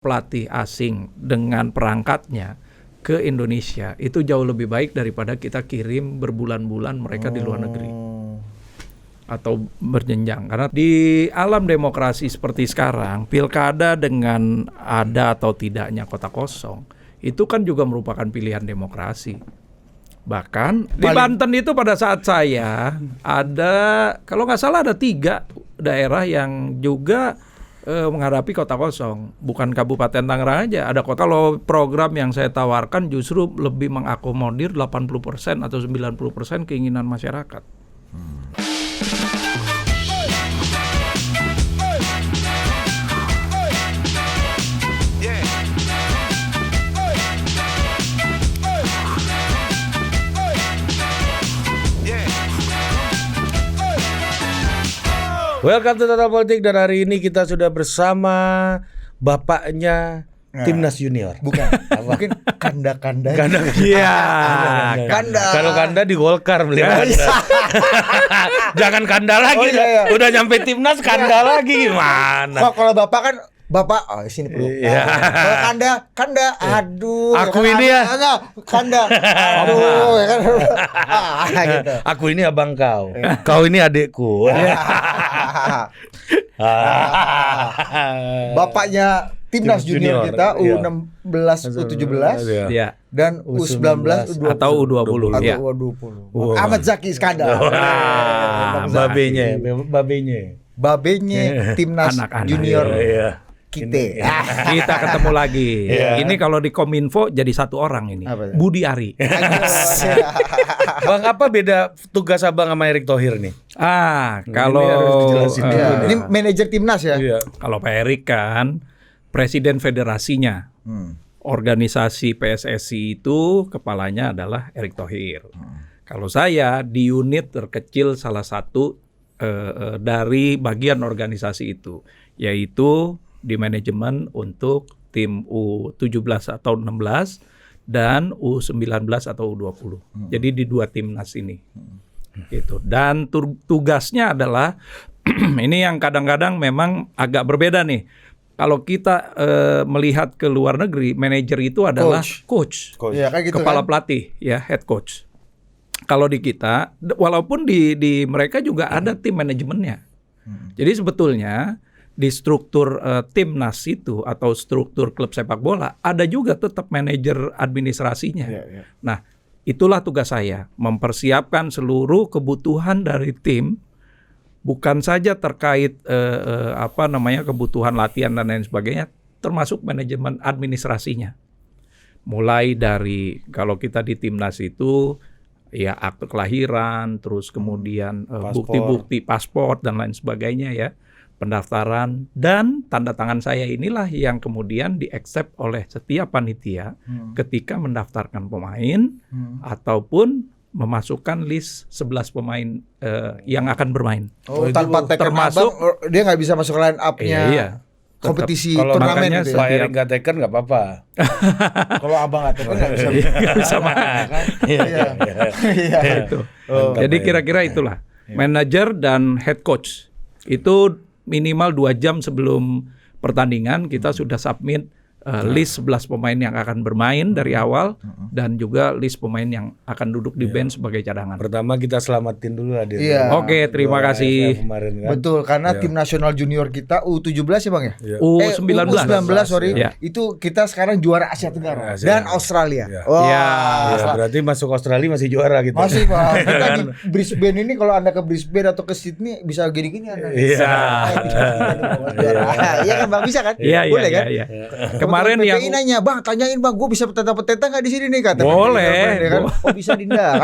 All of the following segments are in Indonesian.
pelatih asing dengan perangkatnya ke Indonesia itu jauh lebih baik daripada kita kirim berbulan-bulan mereka di luar negeri atau berjenjang. Karena di alam demokrasi seperti sekarang, pilkada dengan ada atau tidaknya kota kosong itu kan juga merupakan pilihan demokrasi. Bahkan di Banten itu pada saat saya ada, kalau nggak salah ada 3 daerah yang juga menghadapi kota kosong. Bukan Kabupaten Tangerang aja, ada kota. Kalau program yang saya tawarkan justru lebih mengakomodir 80% atau 90% keinginan masyarakat. Welcome to Total Politik, dan hari ini kita sudah bersama bapaknya Timnas Junior. Bukan, mungkin kanda-kanda. Iya. Kanda. Kalau Kanda di Golkar beliau. Jangan Kanda lagi. Iya. Udah nyampe Timnas Kanda lagi gimana? Kalau bapak kan sini perlu. Iya. Kalau kanda, aduh. Aku ini ya. Kanda, aduh. Ya kan? Gitu. Aku ini abang kau. Kau ini adekku. Bapaknya Timnas Junior kita U16, U17, Ya. dan U19, U20 Atau U20. Ya. atau U20. Ahmad Zaki Iskandar. Babenya Timnas Anak-anak. Junior Iya. kita. Kita ketemu lagi. Ini kalau di Kominfo jadi satu orang ini. Apa ya? Budi Ari. Bang, apa beda tugas abang sama Erick Thohir nih? Kalau harus dijelasin dulu nih. Ini manajer Timnas ya. Iya. kalau Pak Erik kan presiden federasinya. Organisasi PSSI itu kepalanya adalah Erick Thohir. Kalau saya di unit terkecil salah satu dari bagian organisasi itu, yaitu di manajemen untuk tim U17 atau 16 dan U19 atau U20. Jadi di 2 timnas ini. Gitu. Dan tugasnya adalah ini yang kadang-kadang memang agak berbeda nih. Kalau kita melihat ke luar negeri, manajer itu adalah coach. Iya, kan gitu Kepala kan? pelatih, ya, head coach. Kalau di kita, walaupun di mereka juga ada tim manajemennya. Jadi sebetulnya di struktur timnas itu atau struktur klub sepak bola ada juga tetap manajer administrasinya. Nah, itulah tugas saya, mempersiapkan seluruh kebutuhan dari tim, bukan saja terkait kebutuhan latihan dan lain sebagainya, termasuk manajemen administrasinya. Mulai dari kalau kita di timnas itu ya akte kelahiran, terus kemudian bukti-bukti paspor dan lain sebagainya ya, pendaftaran, dan tanda tangan saya inilah yang kemudian di-accept oleh setiap panitia ketika mendaftarkan pemain ataupun memasukkan list 11 pemain yang akan bermain. Tanpa teken termasuk abang, dia nggak bisa masuk line up-nya iya. kompetisi Kalau turnamen makanya gitu Pak ya. Erik nggak teken nggak apa-apa. Kalau abang nggak teken nggak bisa. Nggak bisa main. Iya. Itu. Jadi kira-kira itulah. Manajer dan head coach itu minimal 2 jam sebelum pertandingan kita sudah submit list 11 pemain yang akan bermain dari awal dan juga list pemain yang akan duduk di bench sebagai cadangan. Pertama kita selamatin dulu Adil. Iya. Oke, terima kasih. Kemarin, kan? Betul, karena tim nasional junior kita U17 ya Bang ya? Iya. U19. U19 sorry. Ya. Itu kita sekarang juara Asia Tenggara Asia dan Tenggara. Australia. Iya. Wah. Ya. Ya, berarti masuk Australia masih juara gitu. Masih Bang. Kita di Brisbane ini kalau Anda ke Brisbane atau ke Sydney bisa gini-gini Anda. Iya. Iya kan Bang, bisa kan? Iya, Boleh kan? iya. Kemarin yang PPI nanya, "Bang, tanyain Bang, gue bisa peteta-peteta nggak di sini nih?" kata. Boleh. Ya kan? Oh, bisa Dinda.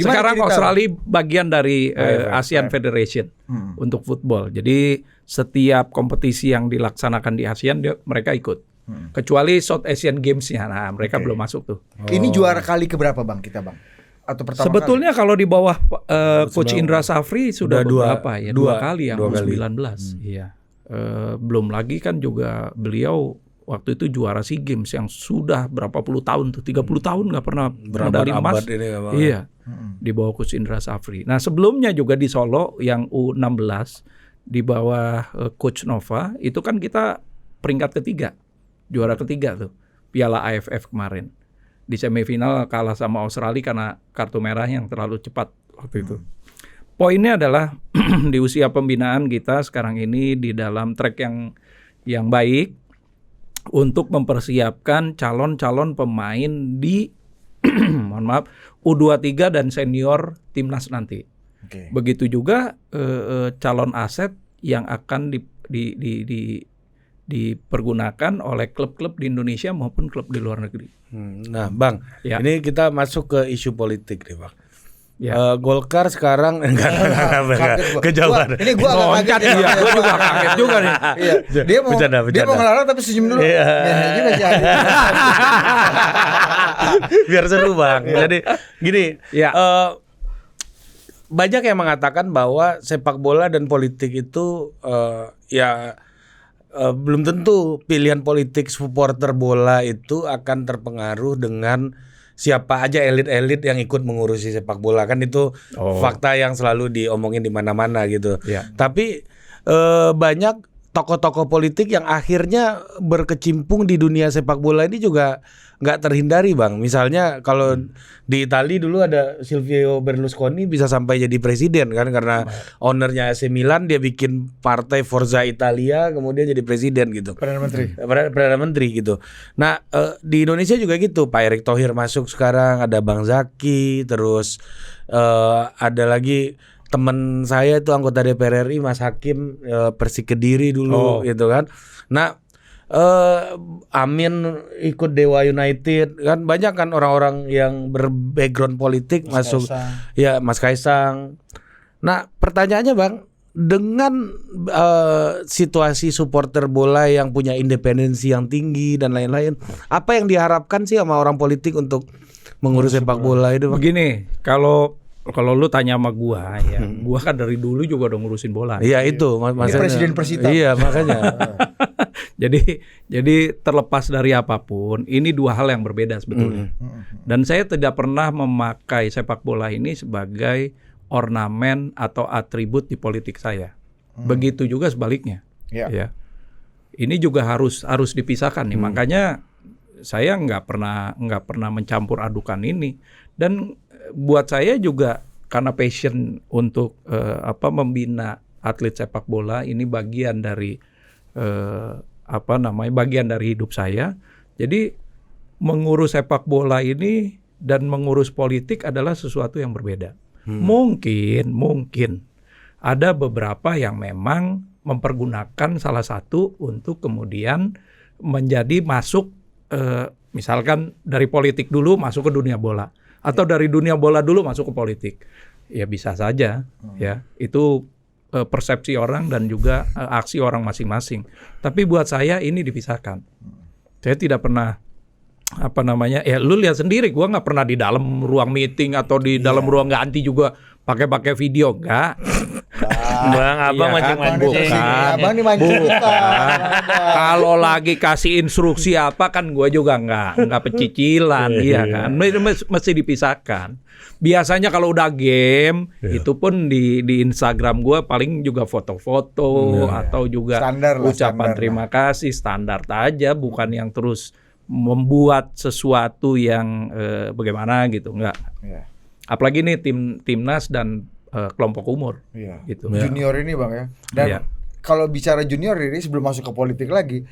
sekarang cerita? Australia bagian dari ASEAN Federation untuk football. Jadi setiap kompetisi yang dilaksanakan di ASEAN mereka ikut. Kecuali South Asian Games-nya. Nah, mereka belum masuk tuh. Ini juara kali keberapa Bang kita Bang? Atau pertama Sebetulnya kalau di bawah Coach Indra Safri sudah beberapa ya, 2 kali yang U19. Iya. Belum lagi kan juga beliau waktu itu juara SEA Games yang sudah berapa puluh tahun tuh, 30 tahun nggak pernah medali emas. Iya. Di bawah Coach Indra Safri. Nah, sebelumnya juga di Solo yang U16 di bawah Coach Nova itu kan kita peringkat ketiga, juara ketiga tuh Piala AFF kemarin. Di semifinal kalah sama Australia karena kartu merah yang terlalu cepat waktu itu. Poinnya adalah di usia pembinaan kita sekarang ini di dalam track yang baik untuk mempersiapkan calon-calon pemain di mohon maaf U23 dan senior timnas nanti. Oke. Begitu juga calon aset yang akan dipergunakan oleh klub-klub di Indonesia maupun klub di luar negeri. Nah, Bang, Ya. ini kita masuk ke isu politik nih, Bang. Ya. Golkar sekarang enggak Kaget gua. kejauhan. Ini gua agak Loncat kaget. dia, gua juga kaget juga nih. Iya. Dia mau Bercanda. dia mau ngelarang tapi senyum dulu. Iya. Nah, juga sih Adi. Biar seru, Bang. Jadi gini, Ya. banyak yang mengatakan bahwa sepak bola dan politik itu belum tentu pilihan politik supporter bola itu akan terpengaruh dengan siapa aja elit-elit yang ikut mengurusi sepak bola, kan itu fakta yang selalu diomongin di mana-mana gitu. Ya. Tapi banyak tokoh-tokoh politik yang akhirnya berkecimpung di dunia sepak bola ini juga nggak terhindari, Bang. Misalnya kalau di Italia dulu ada Silvio Berlusconi bisa sampai jadi presiden kan karena ownernya AC Milan, dia bikin partai Forza Italia kemudian jadi presiden gitu. Perdana Menteri gitu. Nah, di Indonesia juga gitu. Pak Erick Thohir masuk sekarang, ada Bang Zaki, terus ada lagi teman saya itu anggota DPR RI Mas Hakim, Persik Kediri dulu gitu kan. Nah, Amin ikut Dewa United kan, banyak kan orang-orang yang berbackground politik masuk. Ya, Mas Kaisang. Nah, pertanyaannya, Bang, dengan situasi supporter bola yang punya independensi yang tinggi dan lain-lain, apa yang diharapkan sih sama orang politik untuk mengurus sepak bola itu, Bang? Begini, kalau lu tanya sama gua ya, gua kan dari dulu juga udah ngurusin bola. Iya itu maksudnya. Presiden Persita. Iya makanya. Jadi terlepas dari apapun, ini dua hal yang berbeda sebetulnya. Dan saya tidak pernah memakai sepak bola ini sebagai ornamen atau atribut di politik saya. Begitu juga sebaliknya. Ya. Ya. Ini juga harus dipisahkan nih. Makanya saya nggak pernah mencampur adukan ini. Dan buat saya juga karena passion untuk membina atlet sepak bola ini bagian dari bagian dari hidup saya. Jadi mengurus sepak bola ini dan mengurus politik adalah sesuatu yang berbeda. Mungkin ada beberapa yang memang mempergunakan salah satu untuk kemudian menjadi masuk misalkan dari politik dulu masuk ke dunia bola. Atau dari dunia bola dulu masuk ke politik, ya bisa saja, ya itu persepsi orang dan juga aksi orang masing-masing. Tapi buat saya ini dipisahkan. Saya tidak pernah lu lihat sendiri, gua nggak pernah di dalam ruang meeting atau di dalam ruang ganti juga pakai video, enggak. Bang, abang mancing-mancing. Abang nih mancing kita. Kalau lagi kasih instruksi apa kan gue juga nggak pecicilan, iya kan, mesti dipisahkan. Biasanya kalau udah game itu pun di Instagram gue paling juga foto-foto atau juga ucapan terima kasih, standar aja, bukan yang terus membuat sesuatu yang bagaimana gitu, enggak. Apalagi nih timnas dan kelompok umur, gitu. Junior ini, Bang, ya. Dan kalau bicara junior ini sebelum masuk ke politik lagi,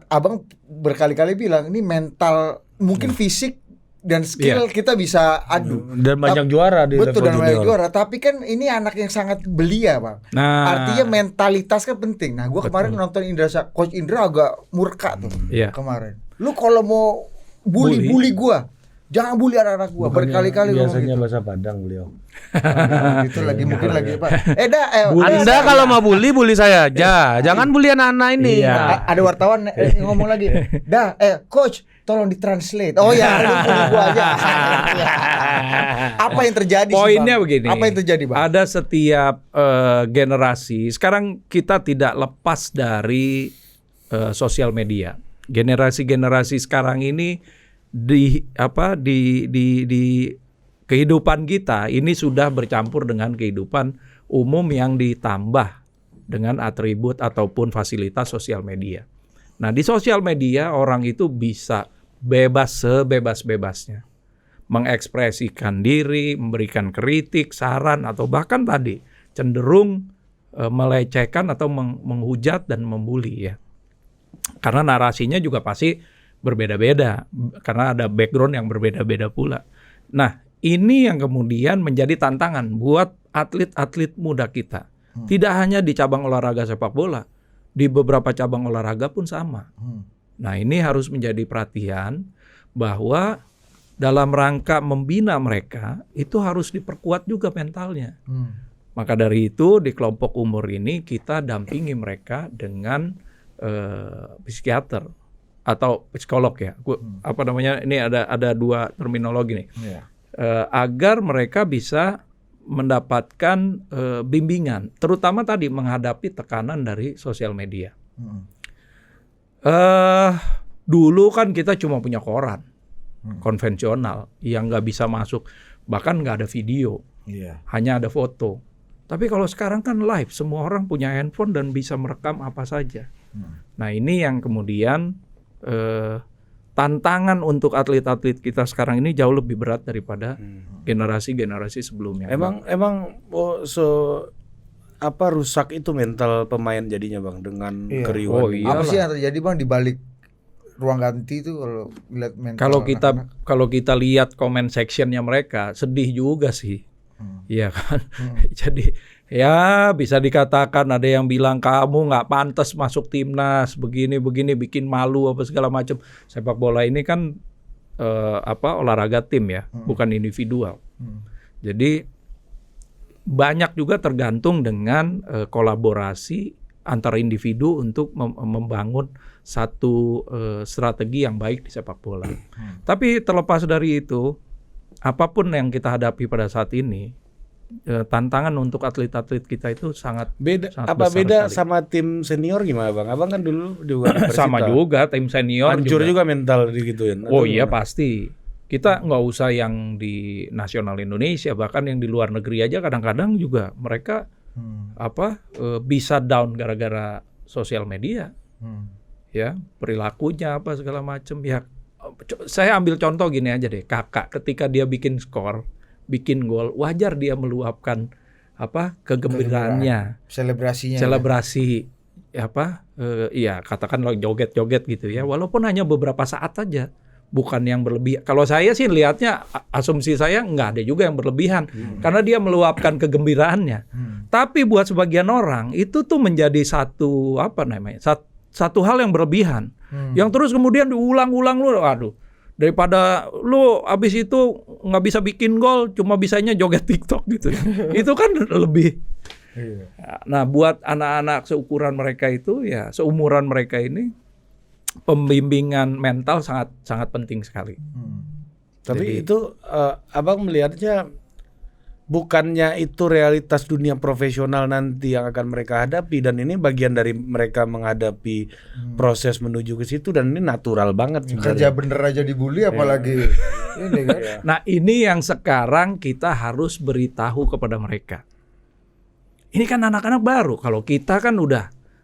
abang berkali-kali bilang ini mental, mungkin fisik dan skill kita bisa adu. Dan banyak juara di betul, level dan banyak junior. juara. Tapi kan ini anak yang sangat belia, Bang. Artinya mentalitas kan penting. Nah, gua kemarin nonton Coach Indra agak murka tuh kemarin. Lu kalau mau bully gua, jangan bully anak-anak gua. Berkali-kali ngomong biasanya gitu. bahasa Padang beliau. Itu lagi mungkin lagi Pak. Anda kalau mau bully saya aja. Jangan bully anak-anak ini. Ada wartawan ngomong lagi. Coach, tolong ditranslate. Oh ya, lu bully gua aja. Apa yang terjadi Poinnya sih, Bang? begini. Apa yang terjadi, Bang? Ada setiap generasi. Sekarang kita tidak lepas dari sosial media. Generasi-generasi sekarang ini di kehidupan kita ini sudah bercampur dengan kehidupan umum yang ditambah dengan atribut ataupun fasilitas sosial media. Nah, di sosial media orang itu bisa bebas sebebas-bebasnya mengekspresikan diri, memberikan kritik, saran, atau bahkan tadi cenderung melecehkan atau menghujat dan membuli ya. Karena narasinya juga pasti berbeda-beda, karena ada background yang berbeda-beda pula. Nah, ini yang kemudian menjadi tantangan buat atlet-atlet muda kita. Tidak hanya di cabang olahraga sepak bola, di beberapa cabang olahraga pun sama. Nah, ini harus menjadi perhatian bahwa dalam rangka membina mereka itu harus diperkuat juga mentalnya. Maka dari itu di kelompok umur ini kita dampingi mereka dengan psikiater atau psikolog ya. Apa namanya? Ini ada dua terminologi nih. Agar mereka bisa mendapatkan bimbingan, terutama tadi menghadapi tekanan dari sosial media. Dulu kan kita cuma punya koran konvensional yang nggak bisa masuk, bahkan nggak ada video, hanya ada foto. Tapi kalau sekarang kan live, semua orang punya handphone dan bisa merekam apa saja. Nah, ini yang kemudian tantangan untuk atlet-atlet kita sekarang ini jauh lebih berat daripada generasi-generasi sebelumnya. Emang rusak itu mental pemain jadinya Bang dengan keriuhan. Apa sih yang terjadi Bang di balik ruang ganti itu kalau lihat mental? Kalau kita lihat comment sectionnya mereka sedih juga sih. Iya kan. Jadi ya bisa dikatakan ada yang bilang kamu nggak pantas masuk timnas begini bikin malu apa segala macam. Sepak bola ini kan olahraga tim ya, bukan individual. Jadi banyak juga tergantung dengan kolaborasi antara individu untuk membangun satu strategi yang baik di sepak bola. Tapi terlepas dari itu, apapun yang kita hadapi pada saat ini, tantangan untuk atlet-atlet kita itu sangat beda. Beda sama tim senior gimana Bang? Abang kan dulu juga sama juga tim senior. Hancur juga mental digituin. Oh iya pasti. Kita nggak usah yang di nasional Indonesia, bahkan yang di luar negeri aja kadang-kadang juga mereka bisa down gara-gara sosial media. Ya, perilakunya apa segala macam ya. Saya ambil contoh gini aja deh, Kakak ketika dia bikin skor, bikin gol, wajar dia meluapkan kegembiraannya, selebrasi katakanlah joget-joget gitu ya, walaupun hanya beberapa saat saja, bukan yang berlebihan. Kalau saya sih lihatnya, asumsi saya nggak ada juga yang berlebihan, karena dia meluapkan kegembiraannya. Tapi buat sebagian orang itu tuh menjadi satu hal yang berlebihan, yang terus kemudian diulang-ulang lu, aduh, daripada lu abis itu nggak bisa bikin gol, cuma bisanya joget TikTok gitu. Itu kan lebih. Nah, buat anak-anak seumuran mereka ini, pembimbingan mental sangat penting sekali. Tapi itu Abang melihatnya bukannya itu realitas dunia profesional nanti yang akan mereka hadapi, dan ini bagian dari mereka menghadapi proses menuju ke situ, dan ini natural banget sebenarnya. Kerja bener aja dibully apalagi ini kan. Nah, ini yang sekarang kita harus beritahu kepada mereka. Ini kan anak-anak baru. Kalau kita kan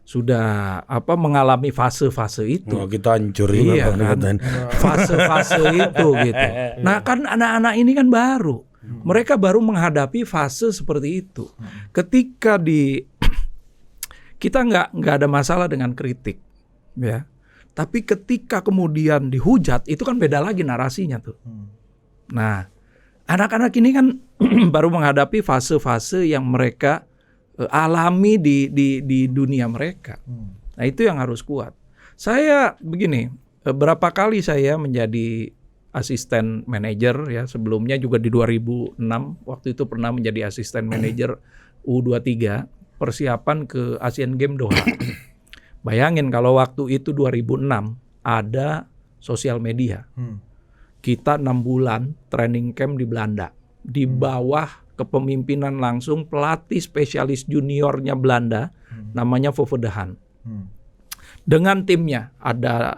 sudah mengalami fase-fase itu. Kita hancurin kan? Fase-fase itu gitu. Nah, kan anak-anak ini kan baru. Mereka baru menghadapi fase seperti itu. Ketika kita nggak ada masalah dengan kritik, ya. Tapi ketika kemudian dihujat, itu kan beda lagi narasinya tuh. Nah, anak-anak ini kan baru menghadapi fase-fase yang mereka alami di dunia mereka. Nah, itu yang harus kuat. Saya begini, berapa kali saya menjadi asisten manajer ya, sebelumnya juga di 2006 waktu itu pernah menjadi asisten manajer U23 persiapan ke Asian Games Doha. Bayangin kalau waktu itu 2006 ada sosial media. Kita 6 bulan training camp di Belanda di bawah kepemimpinan langsung pelatih spesialis juniornya Belanda namanya Vove de Haan. Dengan timnya ada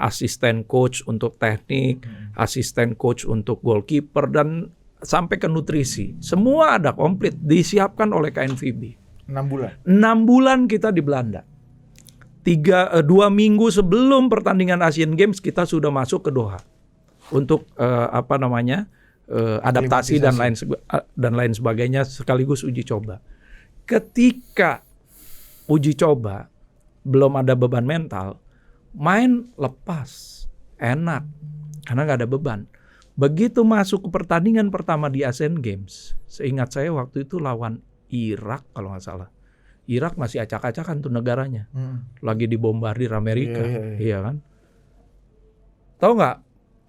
asisten coach untuk teknik, asisten coach untuk goalkeeper, dan sampai ke nutrisi. Semua ada komplit, disiapkan oleh KNVB. 6 bulan? 6 bulan kita di Belanda. 2 minggu sebelum pertandingan Asian Games kita sudah masuk ke Doha untuk adaptasi dan lain sebagainya sekaligus uji coba. Ketika uji coba belum ada beban mental, main lepas, enak karena nggak ada beban. Begitu masuk ke pertandingan pertama di Asian Games, seingat saya waktu itu lawan Irak kalau nggak salah. Irak masih acak-acakan tuh negaranya, lagi dibombardir Amerika, iya kan? Tahu nggak?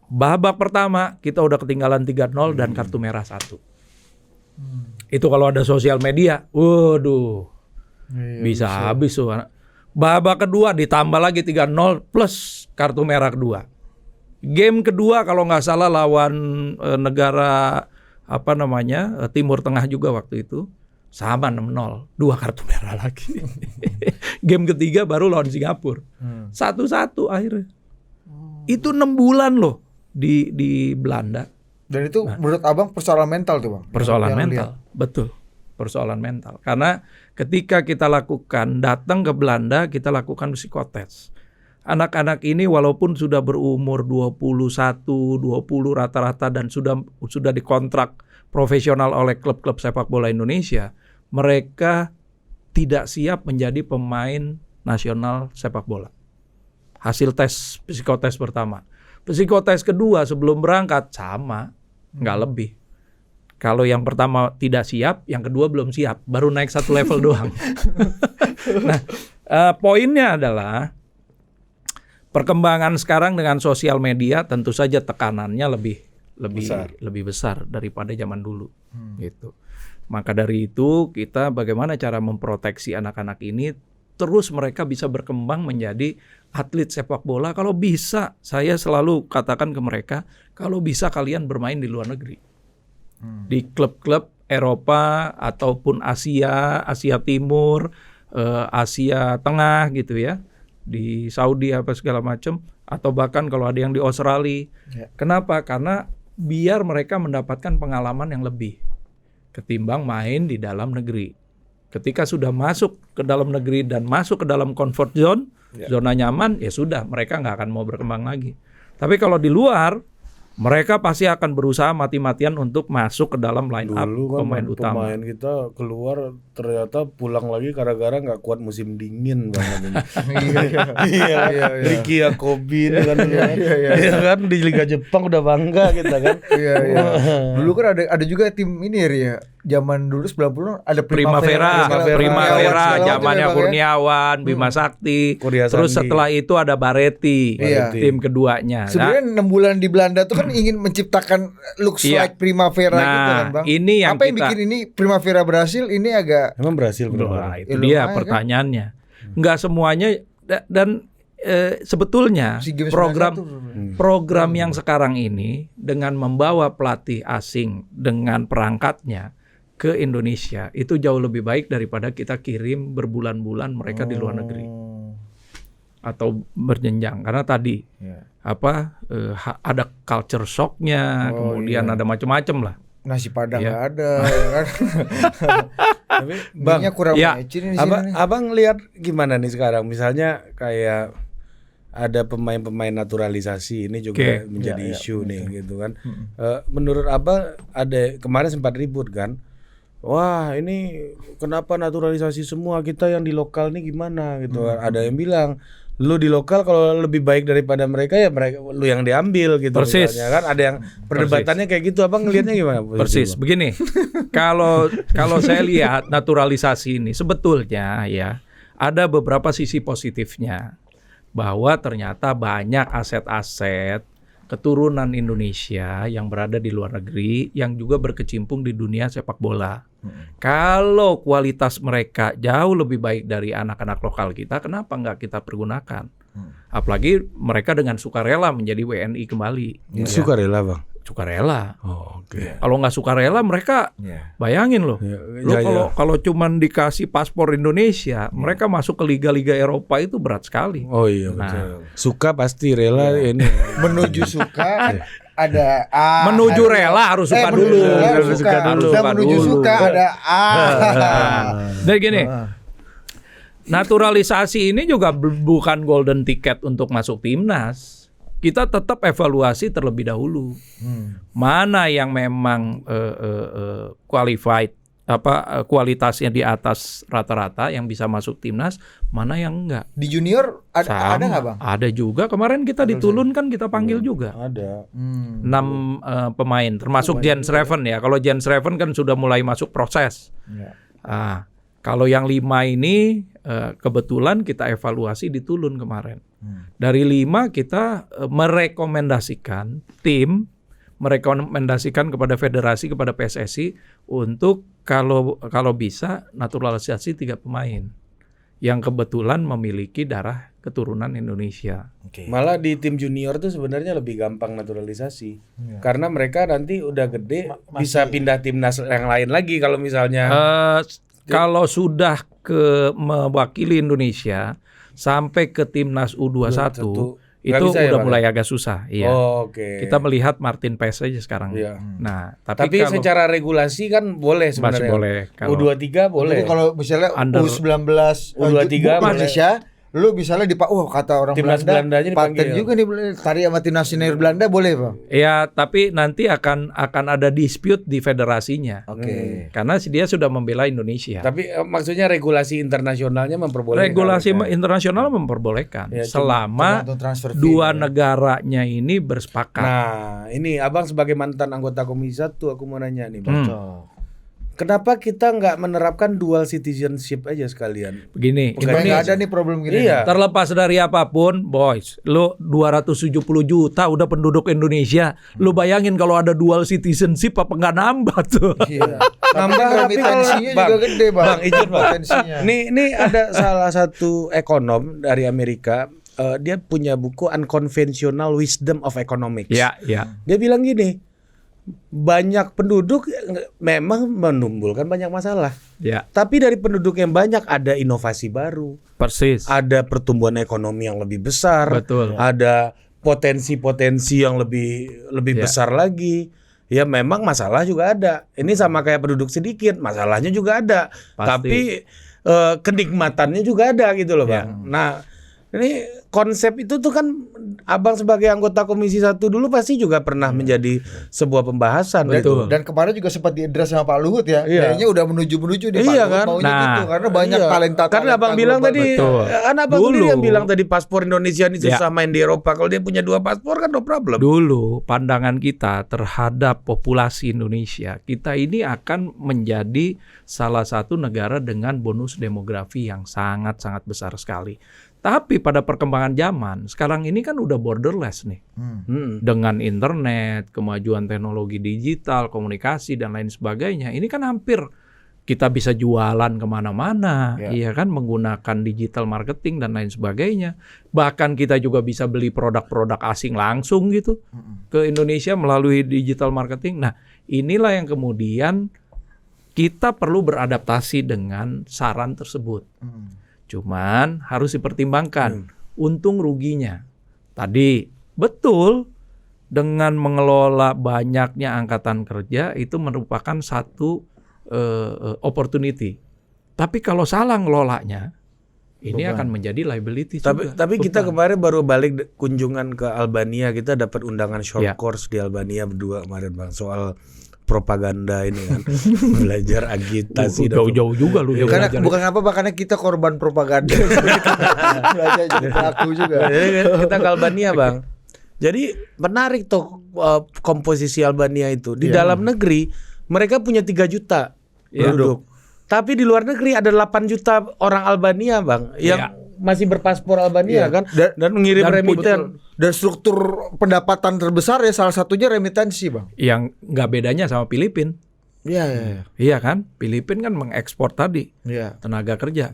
Babak pertama kita udah ketinggalan 3-0 dan kartu merah 1. Itu kalau ada sosial media, waduh, bisa habis tuh. Babak kedua ditambah lagi 3-0 plus kartu merah kedua. Game kedua kalau nggak salah lawan negara Timur Tengah juga waktu itu sama 6-0, 2 kartu merah lagi. Game ketiga baru lawan Singapura 1-1 akhirnya. Itu 6 bulan loh di Belanda. Dan itu menurut abang persoalan mental tuh bang? Persoalan mental, betul. Persoalan mental. Karena ketika kita datang ke Belanda, kita lakukan psikotes. Anak-anak ini walaupun sudah berumur 21, 20 rata-rata dan sudah dikontrak profesional oleh klub-klub sepak bola Indonesia, mereka tidak siap menjadi pemain nasional sepak bola. Hasil tes psikotes pertama. Psikotes kedua sebelum berangkat sama, nggak lebih. Kalau yang pertama tidak siap, yang kedua belum siap, baru naik 1 level doang. Nah, poinnya adalah perkembangan sekarang dengan sosial media tentu saja tekanannya lebih besar daripada zaman dulu, gitu. Maka dari itu kita bagaimana cara memproteksi anak-anak ini terus mereka bisa berkembang menjadi atlet sepak bola. Kalau bisa, saya selalu katakan ke mereka, kalau bisa kalian bermain di luar negeri. Di klub-klub Eropa ataupun Asia Timur, Asia Tengah gitu ya, di Saudi apa segala macam, atau bahkan kalau ada yang di Australia. Kenapa? Karena biar mereka mendapatkan pengalaman yang lebih ketimbang main di dalam negeri. Ketika sudah masuk ke dalam negeri dan masuk ke dalam comfort zone, zona nyaman, ya sudah, mereka nggak akan mau berkembang lagi. Tapi kalau di luar, mereka pasti akan berusaha mati-matian untuk masuk ke dalam line up pemain utama. Pemain kita keluar ternyata pulang lagi gara-gara nggak kuat musim dingin banget. Iya. Ricky Yakobin kan, kan di Liga Jepang udah bangga kita kan. Iya. Dulu kan ada juga tim ini ya. Zaman dulu 90-an ada Primavera, zamannya Kurniawan, Bima Sakti. Terus setelah itu ada Barretti, tim keduanya. Sebenarnya 6 bulan di Belanda tuh kan ingin menciptakan looks like Primavera gitu kan bang. Ini yang apa yang bikin ini Primavera berhasil, ini agak emang berhasil itu dia pertanyaannya. Enggak semuanya dan sebetulnya program yang sekarang ini dengan membawa pelatih asing dengan perangkatnya ke Indonesia itu jauh lebih baik daripada kita kirim berbulan-bulan mereka di luar negeri atau berjenjang, karena tadi ada culture shocknya, kemudian ada macam-macam lah. Nasi Padang nggak ada, kan? Tapi bang, kurang matching di sini. Abang lihat gimana nih sekarang? Misalnya kayak ada pemain-pemain naturalisasi ini juga menjadi isu nih, gitu kan? Menurut abang ada kemarin sempat ribut kan? Wah ini kenapa naturalisasi semua, kita yang di lokal nih gimana gitu. Ada yang bilang lu di lokal kalau lebih baik daripada mereka ya mereka lu yang diambil gitu. Persis. Misalnya, kan ada yang perdebatannya kayak gitu. Abang ngelihatnya gimana? Persis begini. Kalau saya lihat naturalisasi ini sebetulnya ya ada beberapa sisi positifnya, bahwa ternyata banyak aset-aset keturunan Indonesia yang berada di luar negeri yang juga berkecimpung di dunia sepak bola. Kalau kualitas mereka jauh lebih baik dari anak-anak lokal kita, kenapa nggak kita pergunakan? Apalagi mereka dengan sukarela menjadi WNI kembali. Sukarela bang? Sukarela. Oh, oke. Kalau nggak sukarela mereka bayangin loh. Kalau cuman dikasih paspor Indonesia, mereka masuk ke liga-liga Eropa itu berat sekali. Oh iya betul. Suka pasti rela ini. Menuju suka ada menuju rela harus suka dulu. Menuju suka ada Jadi gini, naturalisasi ini juga bukan golden ticket untuk masuk timnas. Kita tetap evaluasi terlebih dahulu. Mana yang memang qualified, kualitasnya di atas rata-rata yang bisa masuk timnas, mana yang enggak. Di junior ada nggak Bang? Ada juga. Kemarin kita di Tulun kan kita panggil juga. Ada. 6 pemain, termasuk Jens Reven ya. Kalau Jens Reven kan sudah mulai masuk proses. Kalau yang 5 ini kebetulan kita evaluasi di Tulun kemarin. Dari 5 kita merekomendasikan kepada federasi, kepada PSSI untuk kalau bisa naturalisasi 3 pemain yang kebetulan memiliki darah keturunan Indonesia. Malah di tim junior tuh sebenarnya lebih gampang naturalisasi. Karena mereka nanti udah gede bisa pindah timnas yang lain lagi kalau misalnya kalau sudah mewakili Indonesia sampai ke timnas U21 itu udah mulai agak susah. Iya. Kita melihat Martin Paes aja sekarang. Nah, tapi kalau, secara regulasi kan boleh sebenarnya. Masih boleh. U23 boleh. Jadi kalau misalnya U19, U23 Malaysia, lu misalnya kata orang timnas Belanda dipanggil juga nih tari sama timnas senior Belanda boleh Bang? Ya, tapi nanti akan ada dispute di federasinya. Karena dia sudah membela Indonesia. Tapi maksudnya regulasi internasionalnya memperbolehkan. Regulasi internasional memperbolehkan selama 2 negaranya ini bersepakat. Nah, ini Abang sebagai mantan anggota Komisi 1 aku mau nanya nih Bang. Kenapa kita nggak menerapkan dual citizenship aja sekalian? Begini, nggak ada nih problem gini. Terlepas dari apapun, boys, lu 270 juta udah penduduk Indonesia. Lu bayangin kalau ada dual citizenship apa nggak nambah tuh? Nambah remittensinya juga gede Bang. Izin Bang. Ini ada salah satu ekonom dari Amerika. Dia punya buku Unconventional Wisdom of Economics. Iya. Dia bilang gini. Banyak penduduk memang menimbulkan banyak masalah. Tapi dari penduduk yang banyak ada inovasi baru. Persis. Ada pertumbuhan ekonomi yang lebih besar. Betul. Ada potensi-potensi yang lebih besar lagi. Ya memang masalah juga ada. Ini sama kayak penduduk sedikit, masalahnya juga ada. Pasti. Tapi kenikmatannya juga ada gitu loh Bang. Nah, ini konsep itu tuh kan Abang sebagai anggota Komisi 1 dulu pasti juga pernah menjadi sebuah pembahasan. Betul. Dan kemarin juga sempat diadres sama Pak Luhut ya. Kayaknya udah menuju nih Pak Luhut kan? maunya gitu karena banyak talenta. Karena Abang bilang tadi, Abang sendiri yang bilang tadi paspor Indonesia ini susah main di Eropa. Kalau dia punya 2 paspor kan no problem. Dulu pandangan kita terhadap populasi Indonesia, kita ini akan menjadi salah satu negara dengan bonus demografi yang sangat-sangat besar sekali. Tapi pada perkembangan zaman, sekarang ini kan udah borderless nih. Dengan internet, kemajuan teknologi digital, komunikasi, dan lain sebagainya. Ini kan hampir kita bisa jualan kemana-mana, iya kan, menggunakan digital marketing dan lain sebagainya. Bahkan kita juga bisa beli produk-produk asing langsung gitu ke Indonesia melalui digital marketing. Nah, inilah yang kemudian kita perlu beradaptasi dengan saran tersebut. Cuman harus dipertimbangkan untung ruginya. Tadi betul dengan mengelola banyaknya angkatan kerja itu merupakan satu opportunity. Tapi kalau salah ngelolanya, ini akan menjadi liability juga. Tapi kita kemarin baru balik kunjungan ke Albania, kita dapat undangan short course di Albania berdua kemarin Bang soal propaganda ini kan. Belajar agitasi jauh-jauh juga lu karena bukan apa-apa karena kita korban propaganda. Belajar jadi pelaku juga. Kita ke Albania Bang. Jadi menarik tuh komposisi Albania itu. Di dalam negeri mereka punya 3 juta penduduk. Tapi di luar negeri ada 8 juta orang Albania Bang yang masih berpaspor Albania kan dan mengirim remiten. Dan struktur pendapatan terbesar ya salah satunya remitensi Bang. Yang nggak bedanya sama Filipina. Iya kan? Filipina kan mengekspor tadi tenaga kerja.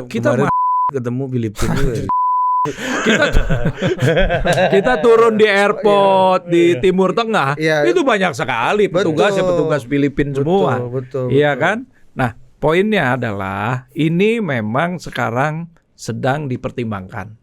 Kita ketemu Filipina juga. kita turun di airport di Timur Tengah itu banyak sekali petugas Filipina semua. Iya kan? Nah, poinnya adalah ini memang sekarang sedang dipertimbangkan.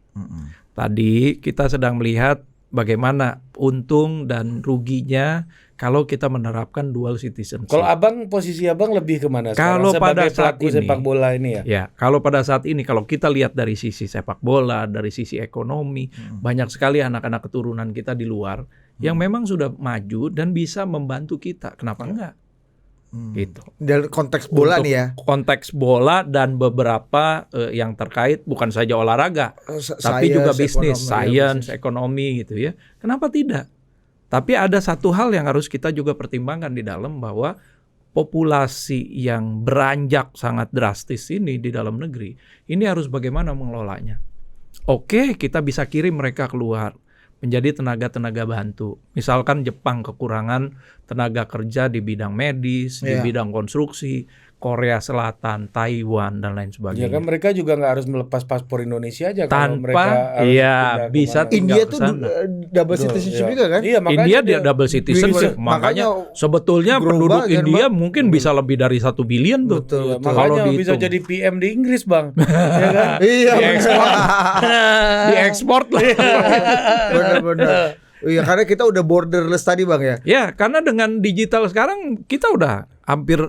Tadi kita sedang melihat bagaimana untung dan ruginya kalau kita menerapkan dual citizenship. Kalau abang, posisi abang lebih kemana kalau sekarang pada sebagai saat pelaku ini, sepak bola ini ya? Ya, kalau pada saat ini kalau kita lihat dari sisi sepak bola, dari sisi ekonomi, banyak sekali anak-anak keturunan kita di luar yang memang sudah maju dan bisa membantu kita. Kenapa enggak? Gitu. Dalam konteks bola Untuk nih ya. konteks bola dan beberapa yang terkait bukan saja olahraga, tapi Science, juga bisnis, ekonomi, science, bisnis. ekonomi gitu ya. Kenapa tidak? Tapi ada satu hal yang harus kita juga pertimbangkan di dalam, bahwa populasi yang beranjak sangat drastis ini di dalam negeri, ini harus bagaimana mengelolanya. Oke, kita bisa kirim mereka keluar menjadi tenaga-tenaga bantu. Misalkan Jepang kekurangan tenaga kerja di bidang medis, di bidang konstruksi, Korea Selatan, Taiwan, dan lain Ya sebagainya. kan mereka juga nggak harus melepas paspor Indonesia aja kalau mereka Tanpa, harus iya, pindah bisa kemana. tinggal India ke tuh sana. double citizenship juga kan? Iya, makanya India dia double citizenship, makanya makanya sebetulnya global penduduk kan, India Bang? mungkin bisa lebih dari 1 billion tuh. Betul, Iya, betul. makanya Kalau bisa dihitung. jadi PM di Inggris, Bang. Ya kan? Iya, Diekspor lah. benar-benar. Iya, karena kita udah borderless tadi Bang ya. Ya, karena dengan digital sekarang kita udah hampir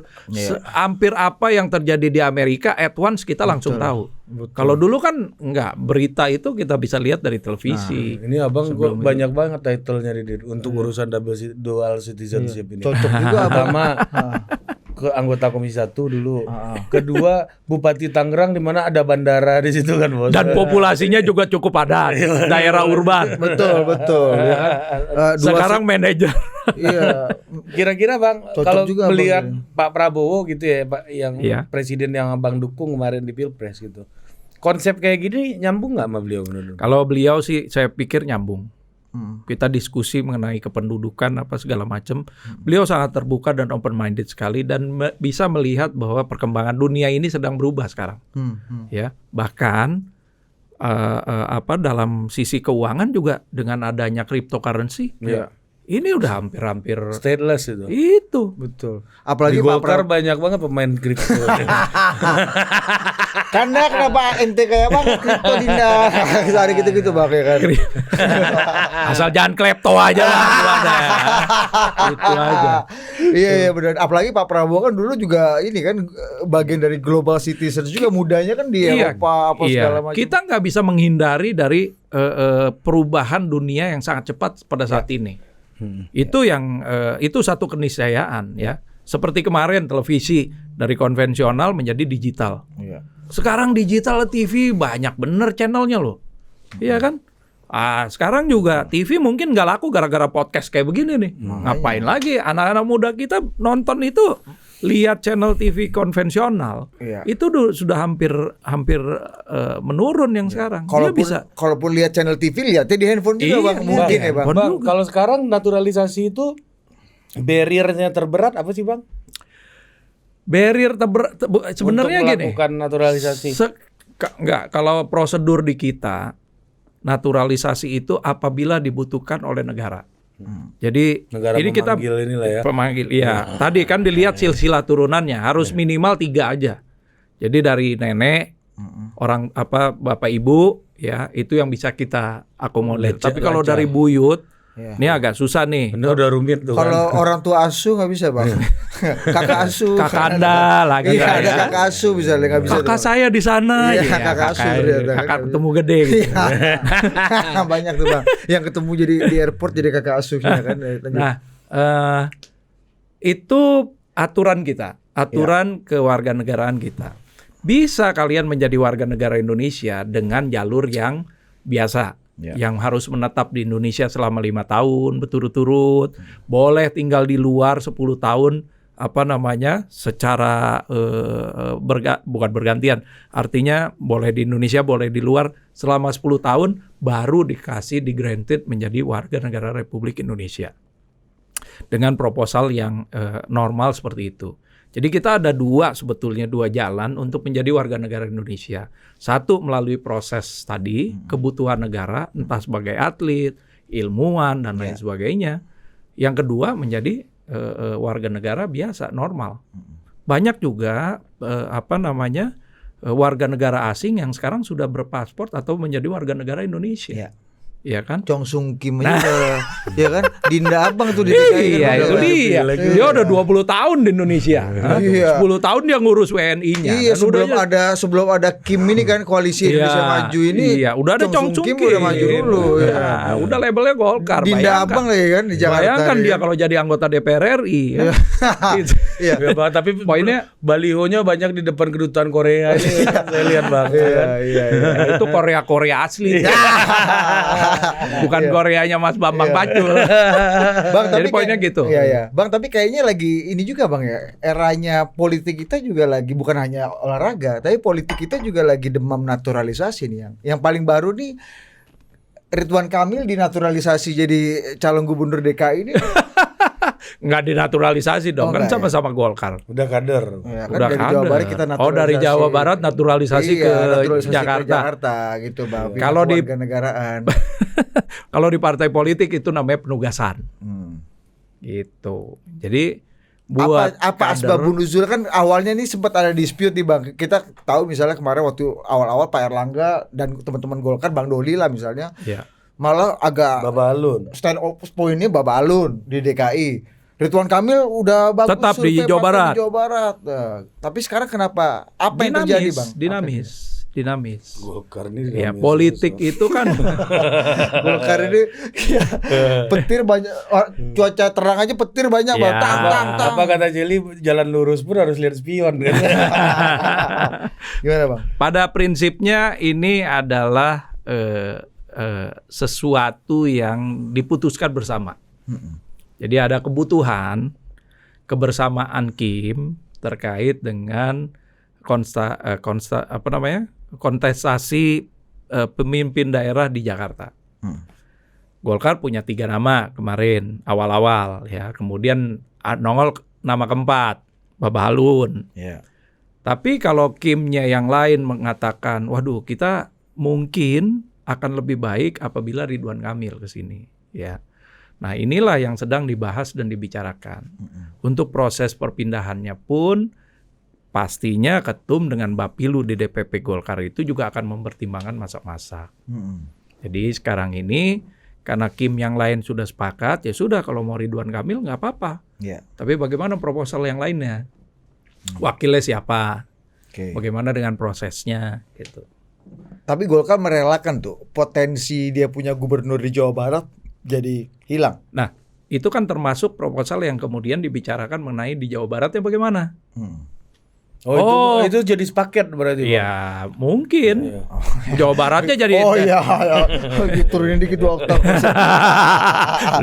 hampir apa yang terjadi di Amerika at once kita langsung tahu. Kalau dulu kan enggak, berita itu kita bisa lihat dari televisi. Ini abang gua banyak banget title-nya untuk urusan dual citizenship ini. Cocok juga Abang. Pertama ke anggota Komisi 1 dulu. Kedua Bupati Tangerang di mana ada bandara di situ kan, Bos. Dan populasinya juga cukup padat, daerah urban. Betul. Ya kan? Sekarang manajer. Iya. Kira-kira Bang, Cocok kalau juga, melihat Bang. Pak Prabowo gitu ya, Pak, yang Iya. presiden yang Abang dukung kemarin di Pilpres gitu. Konsep kayak gini nyambung nggak sama beliau menurut? Kalau beliau sih saya pikir nyambung. Kita diskusi mengenai kependudukan apa segala macam. Beliau sangat terbuka dan open minded sekali dan bisa melihat bahwa perkembangan dunia ini sedang berubah sekarang. Ya, bahkan apa dalam sisi keuangan juga dengan adanya cryptocurrency. Iya. Ini udah hampir-hampir Stateless itu. itu. Betul. Di Apalagi Pak Golkar banyak banget pemain kripto. Karena kenapa ente kayak Bang kripto Dinda. Hari gitu-gitu Bang ya kan. Asal jangan klepto aja lah. Itu aja. Iya benar. Apalagi Pak Prabowo kan dulu juga ini kan bagian dari global citizens juga, mudanya kan di Eropa apa segala macam. Kita nggak bisa menghindari dari perubahan dunia yang sangat cepat pada saat ini. Itu yang itu satu keniscayaan ya. Seperti kemarin televisi dari konvensional menjadi digital. Sekarang digital TV banyak bener channelnya loh. Iya kan? Sekarang juga TV mungkin nggak laku gara-gara podcast kayak begini nih. Ngapain lagi anak-anak muda kita nonton itu, lihat channel TV konvensional. Itu sudah hampir menurun yang sekarang. Kalaupun lihat channel TV lihatnya di handphone juga Bang. Mungkin ya Bang. Bang, kalau sekarang naturalisasi itu barrier-nya terberat apa sih Bang? Barrier sebenarnya untuk gini. Melakukan naturalisasi. Enggak, kalau prosedur di kita, naturalisasi itu apabila dibutuhkan oleh negara. Jadi negara ini kita inilah ya. pemanggil, iya. Tadi kan dilihat silsilah turunannya harus minimal 3 aja. Jadi dari nenek, orang apa bapak ibu, ya itu yang bisa kita akomodir. Tapi kalau dari buyut, ini agak susah nih. Ini udah rumit tuh. Kalau orang tua asuh nggak bisa Bang. Kakak asuh. Kakak Anda lagi. Iya, ada kakak asuh bisa nggak bisa. Kakak saya di sana. Iya, kakak asuh ternyata. Kakak ketemu gede. Gitu. Banyak tuh Bang. Yang ketemu jadi di airport jadi kakak asuhnya kan. Nah, itu aturan kita, aturan kewarganegaraan kita. Bisa kalian menjadi warga negara Indonesia dengan jalur yang biasa. Yang harus menetap di Indonesia selama 5 tahun berturut-turut, boleh tinggal di luar 10 tahun, secara bukan bergantian, artinya boleh di Indonesia, boleh di luar selama 10 tahun, baru dikasih di-granted menjadi warga negara Republik Indonesia dengan proposal yang normal seperti itu. Jadi kita ada sebetulnya dua jalan untuk menjadi warga negara Indonesia. Satu melalui proses tadi, kebutuhan negara, entah sebagai atlet, ilmuwan, dan lain sebagainya. Yang kedua menjadi warga negara biasa, normal. Banyak juga warga negara asing yang sekarang sudah berpaspor atau menjadi warga negara Indonesia. ya kan? Chong Sung Kim aja ya kan? Dinda Abang tuh di DKI Iya, kan itu dia. Dia udah 20 tahun di Indonesia. Iya. 10 tahun dia ngurus WNI-nya. Iya, Dan sebelum ada Kim ini kan koalisi Iya, Indonesia Maju ini. iya, udah ada Chong Sung Kim. udah maju dulu ya. Nah, udah labelnya Golkar. Dinda bayangkan. Abang lagi kan di Jakarta. Bayangkan nih. dia kalau jadi anggota DPR RI. Kan? Gitu. Iya. Ya, Bang, tapi Poinnya balihonya banyak di depan kedutaan Korea ini. Saya lihat Bang. Iya. itu Korea asli. Bukan Koreanya Mas Bambang Pacul. Bang, Jadi poinnya gitu. Iya. Bang, tapi kayaknya lagi ini juga Bang ya. Eranya politik kita juga lagi bukan hanya olahraga, tapi politik kita juga lagi demam naturalisasi nih yang paling baru nih Ridwan Kamil dinaturalisasi jadi calon gubernur DKI ini. Nggak dinaturalisasi dong, kan enggak, sama-sama Golkar. Udah kader. Ya, kan Udah dari kader. Jawa Barat kita naturalisasi. dari Jawa Barat naturalisasi ke naturalisasi Jakarta. ke Jakarta gitu Bang. Kalau di negaraan. Kalau di partai politik itu namanya penugasan. Gitu. Jadi buat apa asbabun nuzul kan awalnya nih sempat ada dispute nih Bang. Kita tahu misalnya kemarin waktu awal-awal Pak Erlangga dan teman-teman Golkar Bang Doli lah misalnya. Ya. Malah agak Babalun. stand up pointnya Babalun di DKI. Ridwan Kamil udah bagus Tetap di survei Jawa partai Barat. di Jawa Barat. Nah, tapi sekarang kenapa? Apa yang terjadi Bang? Dinamis. Golkar ini Ya politik itu kan Golkar ini ya, petir banyak, cuaca terang aja petir banyak Bang. Tang. Apa kata Jelly, jalan lurus pun harus lihat spion kan. Gimana Bang? pada prinsipnya ini adalah sesuatu yang diputuskan bersama. Jadi ada kebutuhan kebersamaan Kim terkait dengan kontestasi pemimpin daerah di Jakarta. Golkar punya 3 nama kemarin awal-awal ya, kemudian nongol nama keempat Babalun. Yeah. Tapi kalau Kimnya yang lain mengatakan, waduh kita mungkin akan lebih baik apabila Ridwan Kamil ke sini, ya. Nah inilah yang sedang dibahas dan dibicarakan. Untuk proses perpindahannya pun pastinya ketum dengan Bapilu di DPP Golkar itu juga akan mempertimbangkan masak-masak. Jadi sekarang ini karena Kim yang lain sudah sepakat, ya sudah kalau mau Ridwan Kamil nggak apa-apa. Yeah. Tapi bagaimana proposal yang lainnya? Wakilnya siapa? Bagaimana dengan prosesnya? Gitu. Tapi Golkar merelakan tuh potensi dia punya gubernur di Jawa Barat jadi hilang. Nah, itu kan termasuk proposal yang kemudian dibicarakan mengenai di Jawa Baratnya bagaimana? Itu jadi sepaket berarti. Ya, mungkin. Jawa Baratnya jadi iya. Diturunin dikit 2 oktav.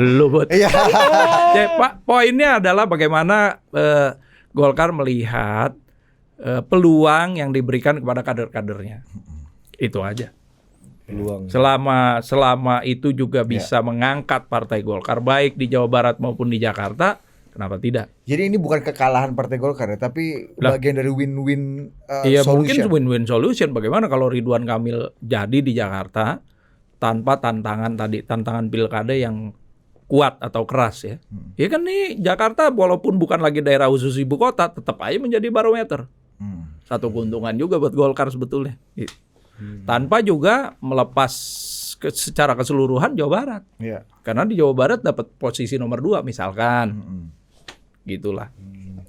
Lu buat. Iya. Jadi, Pak, poinnya adalah bagaimana Golkar melihat peluang yang diberikan kepada kader-kadernya. Itu aja. Peluang. Selama itu juga bisa mengangkat partai Golkar baik di Jawa Barat maupun di Jakarta, kenapa tidak? Jadi ini bukan kekalahan partai Golkar ya, tapi bagian dari win-win Iya, solution. mungkin win-win solution. Bagaimana kalau Ridwan Kamil jadi di Jakarta tanpa tantangan pilkada yang kuat atau keras ya. Ya kan nih Jakarta walaupun bukan lagi daerah khusus ibu kota, tetap aja menjadi barometer. Satu keuntungan juga buat Golkar sebetulnya. Tanpa juga melepas secara keseluruhan Jawa Barat. Yeah. Karena di Jawa Barat dapat posisi nomor 2 misalkan. Gitulah.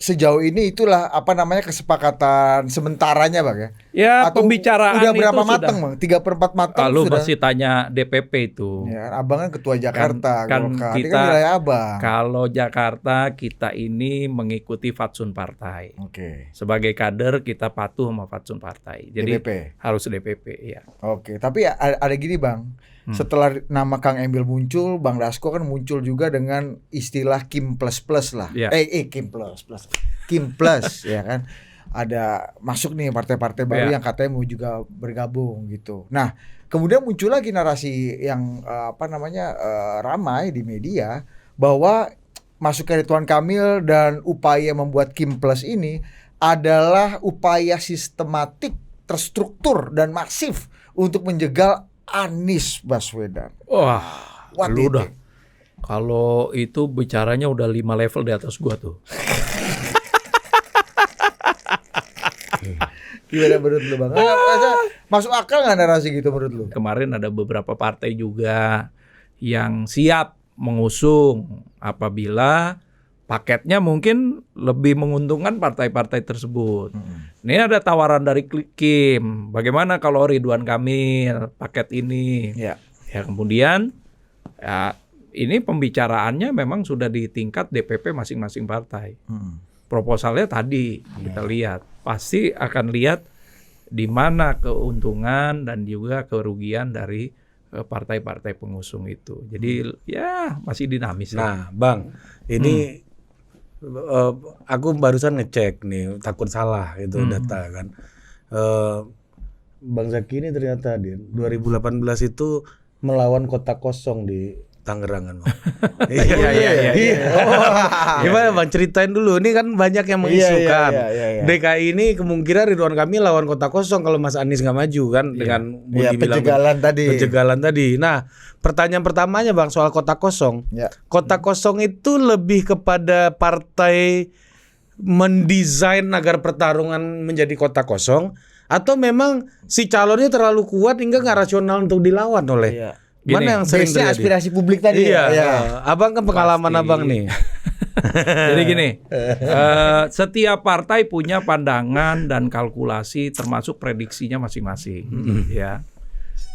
Sejauh ini itulah kesepakatan sementaranya Bang ya. Ya, atau pembicaraan udah berapa itu matang Bang? 3/4 matang Lalu sudah. masih tanya DPP itu. Ya, Abang kan ketua Jakarta, Kan Golkar. Ini kita kan wilayah Abang. Kalau Jakarta kita ini mengikuti fatsun partai. Oke. Sebagai kader kita patuh sama fatsun partai. Jadi DPP. harus DPP ya. Oke, tapi ada gini Bang. Setelah nama Kang Emil muncul, Bang Dasko kan muncul juga dengan istilah Kim plus lah. Ya. Kim plus ya kan. Ada masuk nih partai-partai baru yang katanya mau juga bergabung gitu. Nah, kemudian muncul lagi narasi yang ramai di media bahwa masuknya Ridwan Kamil dan upaya membuat Kim plus ini adalah upaya sistematik, terstruktur dan masif untuk menjegal Anies Baswedan. Wah, What lu do you udah. think? Kalau itu bicaranya udah 5 level di atas gua tuh. Gimana menurut lu Bang? Masuk akal nggak narasi gitu menurut lu? Kemarin ada beberapa partai juga yang siap mengusung apabila paketnya mungkin lebih menguntungkan partai-partai tersebut. Ini ada tawaran dari Kim, bagaimana kalau Ridwan Kamil paket ini? Ya kemudian ya ini pembicaraannya memang sudah di tingkat DPP masing-masing partai. Proposalnya tadi kita lihat, pasti akan lihat di mana keuntungan dan juga kerugian dari partai-partai pengusung itu. Jadi ya masih dinamis. Nah, Bang, ini aku barusan ngecek nih, takut salah itu data kan. Bang Zaki ini ternyata dia 2018 itu melawan kota kosong di Tangerang kan, Bang. Iya. Gimana Bang, ceritain dulu. Ini kan banyak yang mengisukan. DKI ini kemungkinan Ridwan Kamil lawan kota kosong kalau Mas Anies nggak maju kan, dengan penjagalan tadi. Nah, pertanyaan pertamanya Bang soal kota kosong. Kota kosong itu lebih kepada partai mendesain agar pertarungan menjadi kota kosong, atau memang si calonnya terlalu kuat hingga nggak rasional untuk dilawan oleh mana yang sering terjadi? Aspirasi publik tadi. Abang kan pengalaman pasti. Abang nih. Jadi gini, setiap partai punya pandangan dan kalkulasi termasuk prediksinya masing-masing. Ya,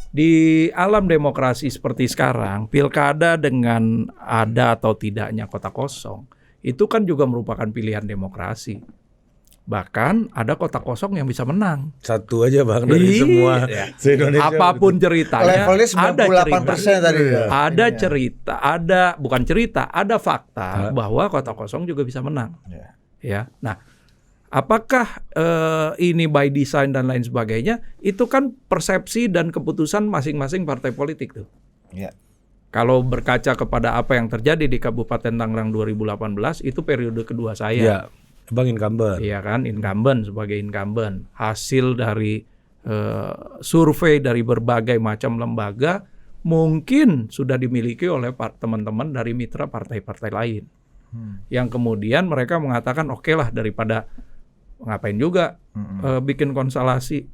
di alam demokrasi seperti sekarang, pilkada dengan ada atau tidaknya kota kosong itu kan juga merupakan pilihan demokrasi. Bahkan ada kota kosong yang bisa menang. Satu aja Bang dari semua se-Indonesia. Apapun ceritanya, levelnya 98% tadi. Ada fakta bahwa kota kosong juga bisa menang. Ya. Nah, apakah ini by design dan lain sebagainya? Itu kan persepsi dan keputusan masing-masing partai politik tuh. Kalau berkaca kepada apa yang terjadi di Kabupaten Tangerang 2018, itu periode kedua saya. Bang incumbent. Iya kan, incumbent sebagai incumbent. Hasil dari survei dari berbagai macam lembaga mungkin sudah dimiliki oleh teman-teman dari mitra partai-partai lain. Yang kemudian mereka mengatakan oke lah daripada ngapain juga bikin konstelasi.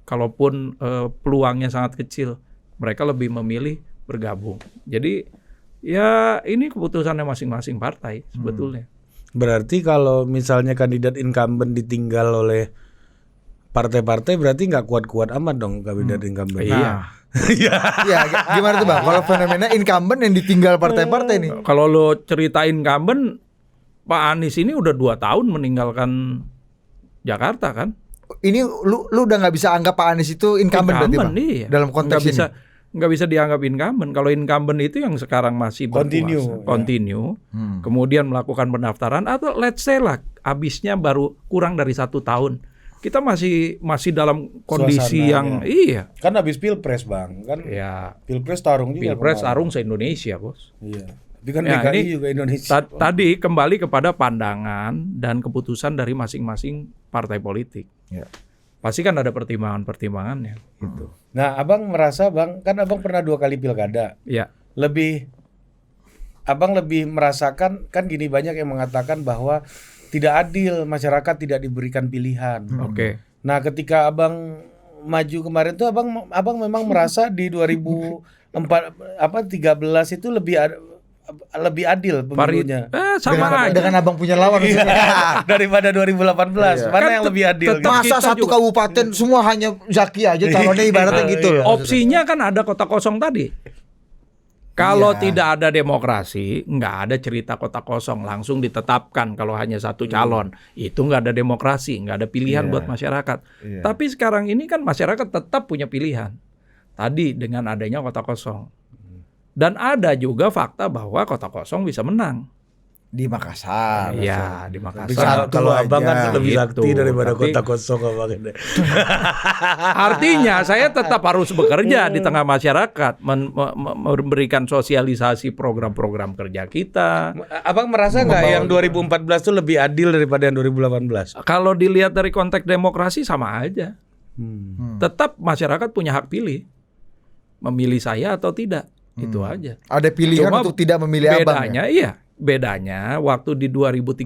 Kalaupun peluangnya sangat kecil, mereka lebih memilih bergabung. Jadi ya ini keputusannya masing-masing partai sebetulnya. Berarti kalau misalnya kandidat incumbent ditinggal oleh partai-partai berarti nggak kuat-kuat amat dong kandidat incumbent. Iya, gimana tuh Bang? Kalau fenomena incumbent yang ditinggal partai-partai nih. Kalau lo ceritain incumbent, Pak Anies ini udah 2 tahun meninggalkan Jakarta kan? Ini lu udah nggak bisa anggap Pak Anies itu incumbent berarti Bang? Iya. Dalam konteks ini. Nggak bisa dianggap incumbent. Kalau incumbent itu yang sekarang masih berkuasa, continue, kemudian melakukan pendaftaran atau let's say lah habisnya baru kurang dari 1 tahun. Kita masih dalam kondisi yang kan habis pilpres Bang kan. Pilpres tarung juga. Pilpres tarung se-Indonesia bos. Tapi kan DKI juga Indonesia. Tadi kembali kepada pandangan dan keputusan dari masing-masing partai politik. Pasti kan ada pertimbangan-pertimbangannya gitu. Nah, Abang merasa Bang, kan Abang pernah 2 kali pilkada. Abang lebih merasakan kan gini, banyak yang mengatakan bahwa tidak adil, masyarakat tidak diberikan pilihan. Nah, ketika Abang maju kemarin tuh Abang memang merasa di 2013 itu lebih adil pemilunya. Sama dengan Abang punya lawan daripada 2018. Mana yang lebih adil? Masa satu kabupaten semua hanya Zaki aja calonnya ibaratnya gitu. Opsinya kan ada kota kosong tadi. Kalau tidak ada demokrasi, nggak ada cerita kota kosong, langsung ditetapkan kalau hanya satu calon. Itu nggak ada demokrasi, nggak ada pilihan buat masyarakat. Tapi sekarang ini kan masyarakat tetap punya pilihan. Tadi dengan adanya kota kosong. Dan ada juga fakta bahwa kota kosong bisa menang. Di Makassar. Iya, di Makassar. Kalau Abang kan lebih sakti daripada kota kosong Abang. Artinya saya tetap harus bekerja di tengah masyarakat, memberikan sosialisasi program-program kerja kita. Abang merasa nggak yang 2014 itu lebih adil daripada yang 2018? Kalau dilihat dari konteks demokrasi sama aja. Tetap masyarakat punya hak pilih. Memilih saya atau tidak. Itu aja. Ada pilihan untuk tidak memilih Abang. Bedanya waktu di 2013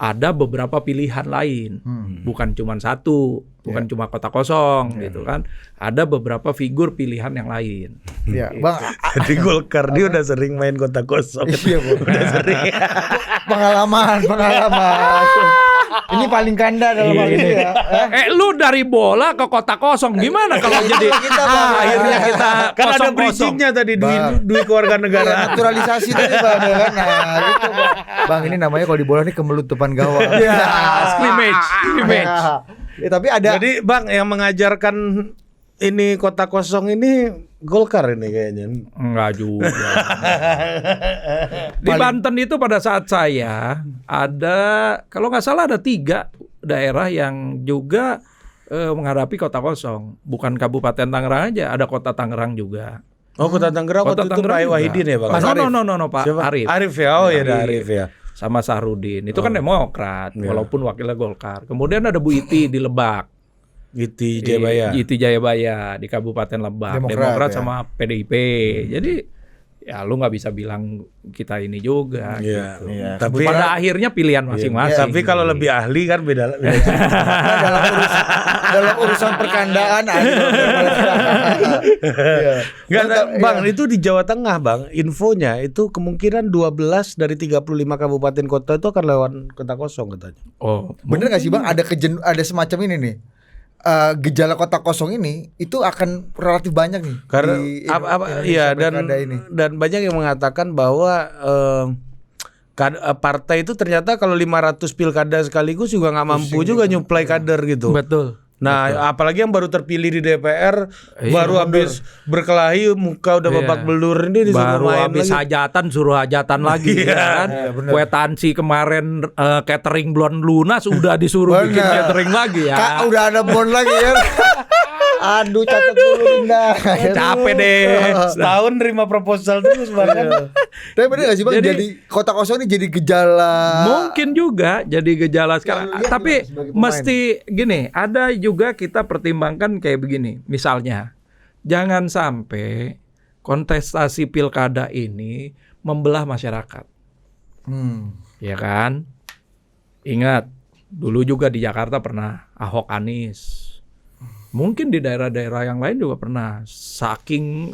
ada beberapa pilihan lain, bukan cuma satu, bukan cuma kota kosong gitu kan. Ada beberapa figur pilihan yang lain. Iya, Gitu. Bang. Jadi Golkar dia udah sering main kota kosong. Iya, Bang. Udah sering. Pengalaman. Ini paling kanda dalam hal ini ya. Lu dari bola ke kota kosong gimana kalau jadi kita, Bang. akhirnya kita Kan ada kosong-kosong. bridging-nya tadi Bang. duit keluarga negara. Naturalisasi tadi Bang, ya kan? Nah, gitu Bang. Bang, ini namanya kalau di bola nih kemelut depan gawang. Ya, scrimmage. Ya, tapi ada Jadi Bang yang mengajarkan ini kota kosong ini Golkar ini kayaknya. Enggak juga. Di Banten itu pada saat saya ada, kalau nggak salah ada 3 daerah yang juga menghadapi kota kosong. Bukan Kabupaten Tangerang aja, ada kota Tangerang juga. Oh, kota Tangerang Kota waktu itu Tangerang Pak juga. Wahidin ya Bang? No, Pak Siapa? Arif. Arif ya, oh ya ada Arif ya. Sama Sahrudin. Itu kan Demokrat, walaupun wakilnya Golkar. Kemudian ada Bu Iti di Lebak. Iti Jayabaya. Iti Jayabaya di Kabupaten Lebak. Demokrat, ya. Sama PDIP. Jadi ya lu nggak bisa bilang kita ini juga. Iya. Gitu. Iya. Tapi Pada akhirnya pilihan masing-masing. tapi kalau lebih ahli kan beda cerita. dalam urusan perkandaan Enggak, Bang, itu di Jawa Tengah, Bang. Infonya itu kemungkinan 12 dari 35 kabupaten kota itu akan lewat kota kosong katanya. Oh, Bener gak sih Bang, ada semacam ini nih, gejala kota kosong ini itu akan relatif banyak nih Karena di iya pilkada ini. dan banyak yang mengatakan bahwa partai itu ternyata kalau 500 pilkada sekaligus juga nggak mampu juga nyuplai kader gitu. betul. Nah, apalagi yang baru terpilih di DPR, baru habis berkelahi, muka udah babak belur ini disuruh Baru main habis lagi. hajatan suruh hajatan lagi kan. Kwetansi kemarin catering belum lunas udah disuruh bikin Bener. catering lagi ya. Kak, udah ada bon lagi ya. Aduh, catat dulu Dinda. Capek deh. Setahun nerima proposal terus bahkan. Tapi bener gak sih Bang, Jadi- jadi kota kosong ini jadi gejala. Mungkin juga jadi gejala sekarang. Lihat Tapi juga sebagai pemain. mesti gini, ada juga kita pertimbangkan kayak begini. Misalnya, jangan sampai kontestasi pilkada ini membelah masyarakat. Ya kan? Ingat, dulu juga di Jakarta pernah Ahok Anies. Mungkin di daerah-daerah yang lain juga pernah. Saking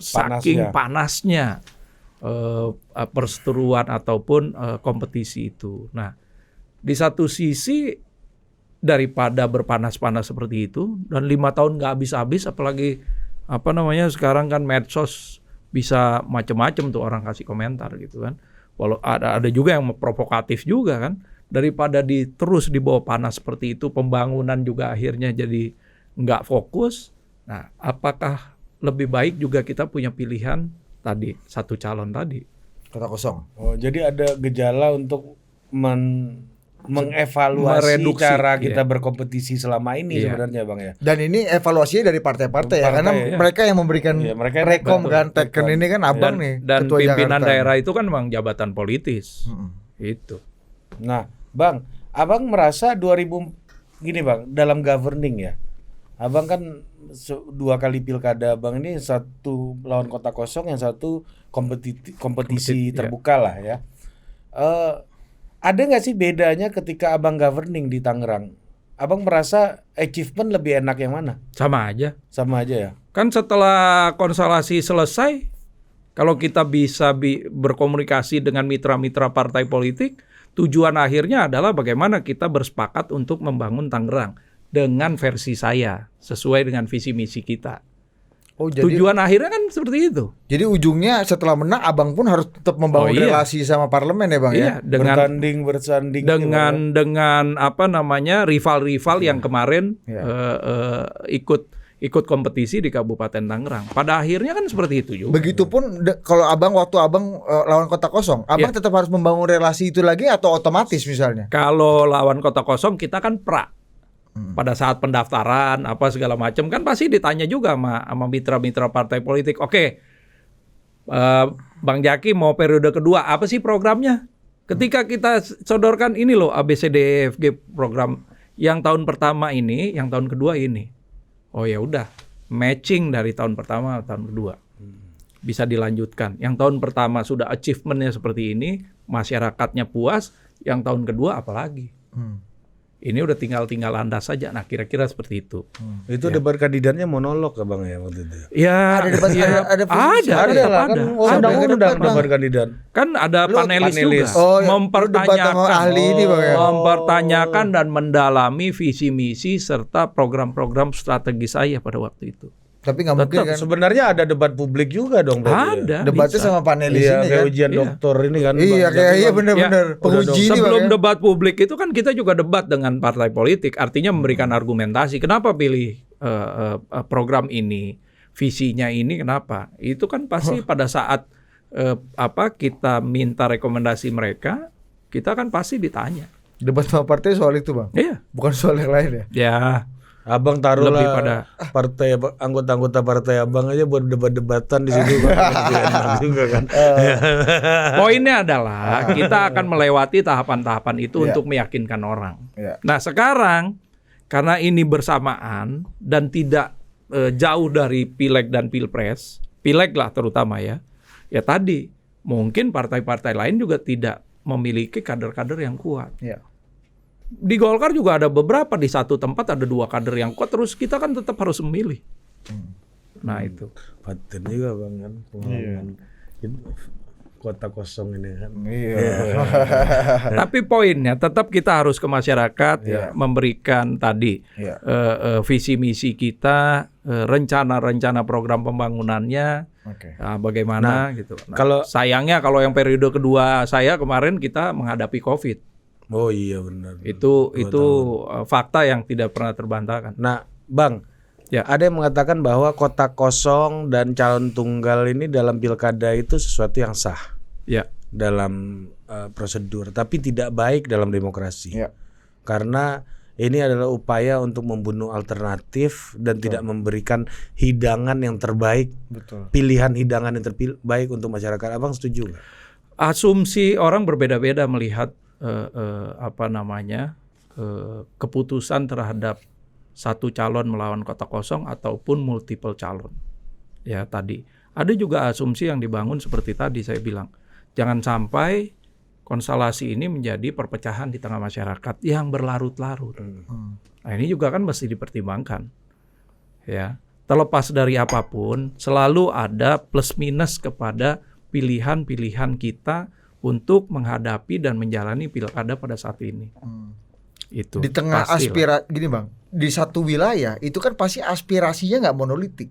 panasnya perseteruan ataupun kompetisi itu. Nah, di satu sisi daripada berpanas-panas seperti itu dan 5 tahun nggak habis-habis, apalagi sekarang kan medsos bisa macam-macam tuh orang kasih komentar gitu kan. Walau ada juga yang provokatif juga kan. Daripada terus dibawa panas seperti itu, pembangunan juga akhirnya jadi nggak fokus. Nah, apakah lebih baik juga kita punya pilihan tadi, satu calon tadi? Kota kosong. Oh, jadi ada gejala untuk mengevaluasi Mereduksi, cara kita iya. berkompetisi selama ini sebenarnya Bang ya. Dan ini evaluasinya dari partai-partai ya, karena iya. mereka yang memberikan Iya, mereka yang rekom betul, kan, teken ini kan abang nih. Dan Ketua pimpinan Jakarta. daerah itu kan memang jabatan politis. Itu. Nah, Bang, Abang merasa 2000 gini Bang, dalam governing ya. Abang kan 2 kali pilkada Abang ini, satu lawan kota kosong, yang satu kompetisi terbuka lah ya. Ada nggak sih bedanya ketika Abang governing di Tangerang? Abang merasa achievement lebih enak yang mana? Sama aja. Sama aja ya. Kan setelah konstelasi selesai, kalau kita bisa berkomunikasi dengan mitra-mitra partai politik, tujuan akhirnya adalah bagaimana kita bersepakat untuk membangun Tangerang dengan versi saya, sesuai dengan visi misi kita. Oh, jadi Tujuan akhirnya kan seperti itu. jadi ujungnya setelah menang abang pun harus tetap membangun iya. relasi sama parlemen ya Bang Iya, ya. dengan Bersanding dengan rival-rival yang kemarin Iya. ikut kompetisi di Kabupaten Tangerang. Pada akhirnya kan seperti itu juga. Begitupun kalau waktu abang lawan kota kosong, abang tetap harus membangun relasi itu lagi atau otomatis misalnya? Kalau lawan kota kosong kita kan pada saat pendaftaran apa segala macam kan pasti ditanya juga sama mitra-mitra partai politik. Oke, Bang Jaki mau periode kedua, apa sih programnya? Ketika kita sodorkan ini loh ABCDEFG program, yang tahun pertama ini, yang tahun kedua ini. Oh ya udah, matching dari tahun pertama tahun kedua. Bisa dilanjutkan. Yang tahun pertama sudah achievementnya seperti ini, masyarakatnya puas, yang tahun kedua apalagi? Ini udah tinggal Anda saja. Nah, kira-kira seperti itu. Itu debat kandidatnya monolog ya Bang ya waktu itu. Ya, ada debat, ada lah kan. Undang-undang debat kandidat. Kan ada panelis juga mempertanyakan ahli ini Bang ya. Mempertanyakan dan mendalami visi misi serta program-program strategi saya pada waktu itu. Tapi nggak mungkin kan. Sebenarnya ada debat publik juga dong. Ada. Debatnya sama panelis ini kan. ujian doktor ini kan. Iya kayak benar-benar penguji ini. Sebelum debat publik itu kan kita juga debat dengan partai politik. Artinya memberikan argumentasi. Kenapa pilih program ini, visinya ini kenapa? Itu kan pasti pada saat kita minta rekomendasi mereka, kita kan pasti ditanya. Debat sama partai soal itu Bang. Iya. Bukan soal yang lain ya. Ya. Abang taruhlah pada partai anggota-anggota partai Abang aja buat debat-debatan di situ juga kan. Poinnya adalah kita akan melewati tahapan-tahapan itu untuk meyakinkan orang. Nah, sekarang karena ini bersamaan dan tidak jauh dari pileg dan pilpres, pileg lah terutama ya. Ya tadi mungkin partai-partai lain juga tidak memiliki kader-kader yang kuat. Di Golkar juga ada beberapa, di satu tempat ada 2 kader yang kuat, terus kita kan tetap harus memilih. Nah itu. Paten juga Bang kan. Kota kosong ini kan. Tapi poinnya tetap kita harus ke masyarakat memberikan tadi visi misi kita, rencana-rencana program pembangunannya, bagaimana gitu. Nah, kalau sayangnya kalau yang periode kedua saya kemarin kita menghadapi COVID. Oh iya benar. Itu fakta yang tidak pernah terbantahkan. Nah, Bang, ada yang mengatakan bahwa kota kosong dan calon tunggal ini dalam pilkada itu sesuatu yang sah. Dalam prosedur, tapi tidak baik dalam demokrasi. Karena ini adalah upaya untuk membunuh alternatif dan tidak memberikan hidangan yang terbaik. Pilihan hidangan yang terbaik untuk masyarakat. Abang setuju nggak? Asumsi orang berbeda-beda melihat keputusan terhadap satu calon melawan kota kosong ataupun multiple calon. Ya tadi ada juga asumsi yang dibangun seperti tadi saya bilang, jangan sampai konstelasi ini menjadi perpecahan di tengah masyarakat yang berlarut-larut. Nah ini juga kan mesti dipertimbangkan. Ya, terlepas dari apapun, selalu ada plus minus kepada pilihan-pilihan kita untuk menghadapi dan menjalani pilkada pada saat ini. Itu di tengah aspirasi gini Bang, di satu wilayah itu kan pasti aspirasinya nggak monolitik.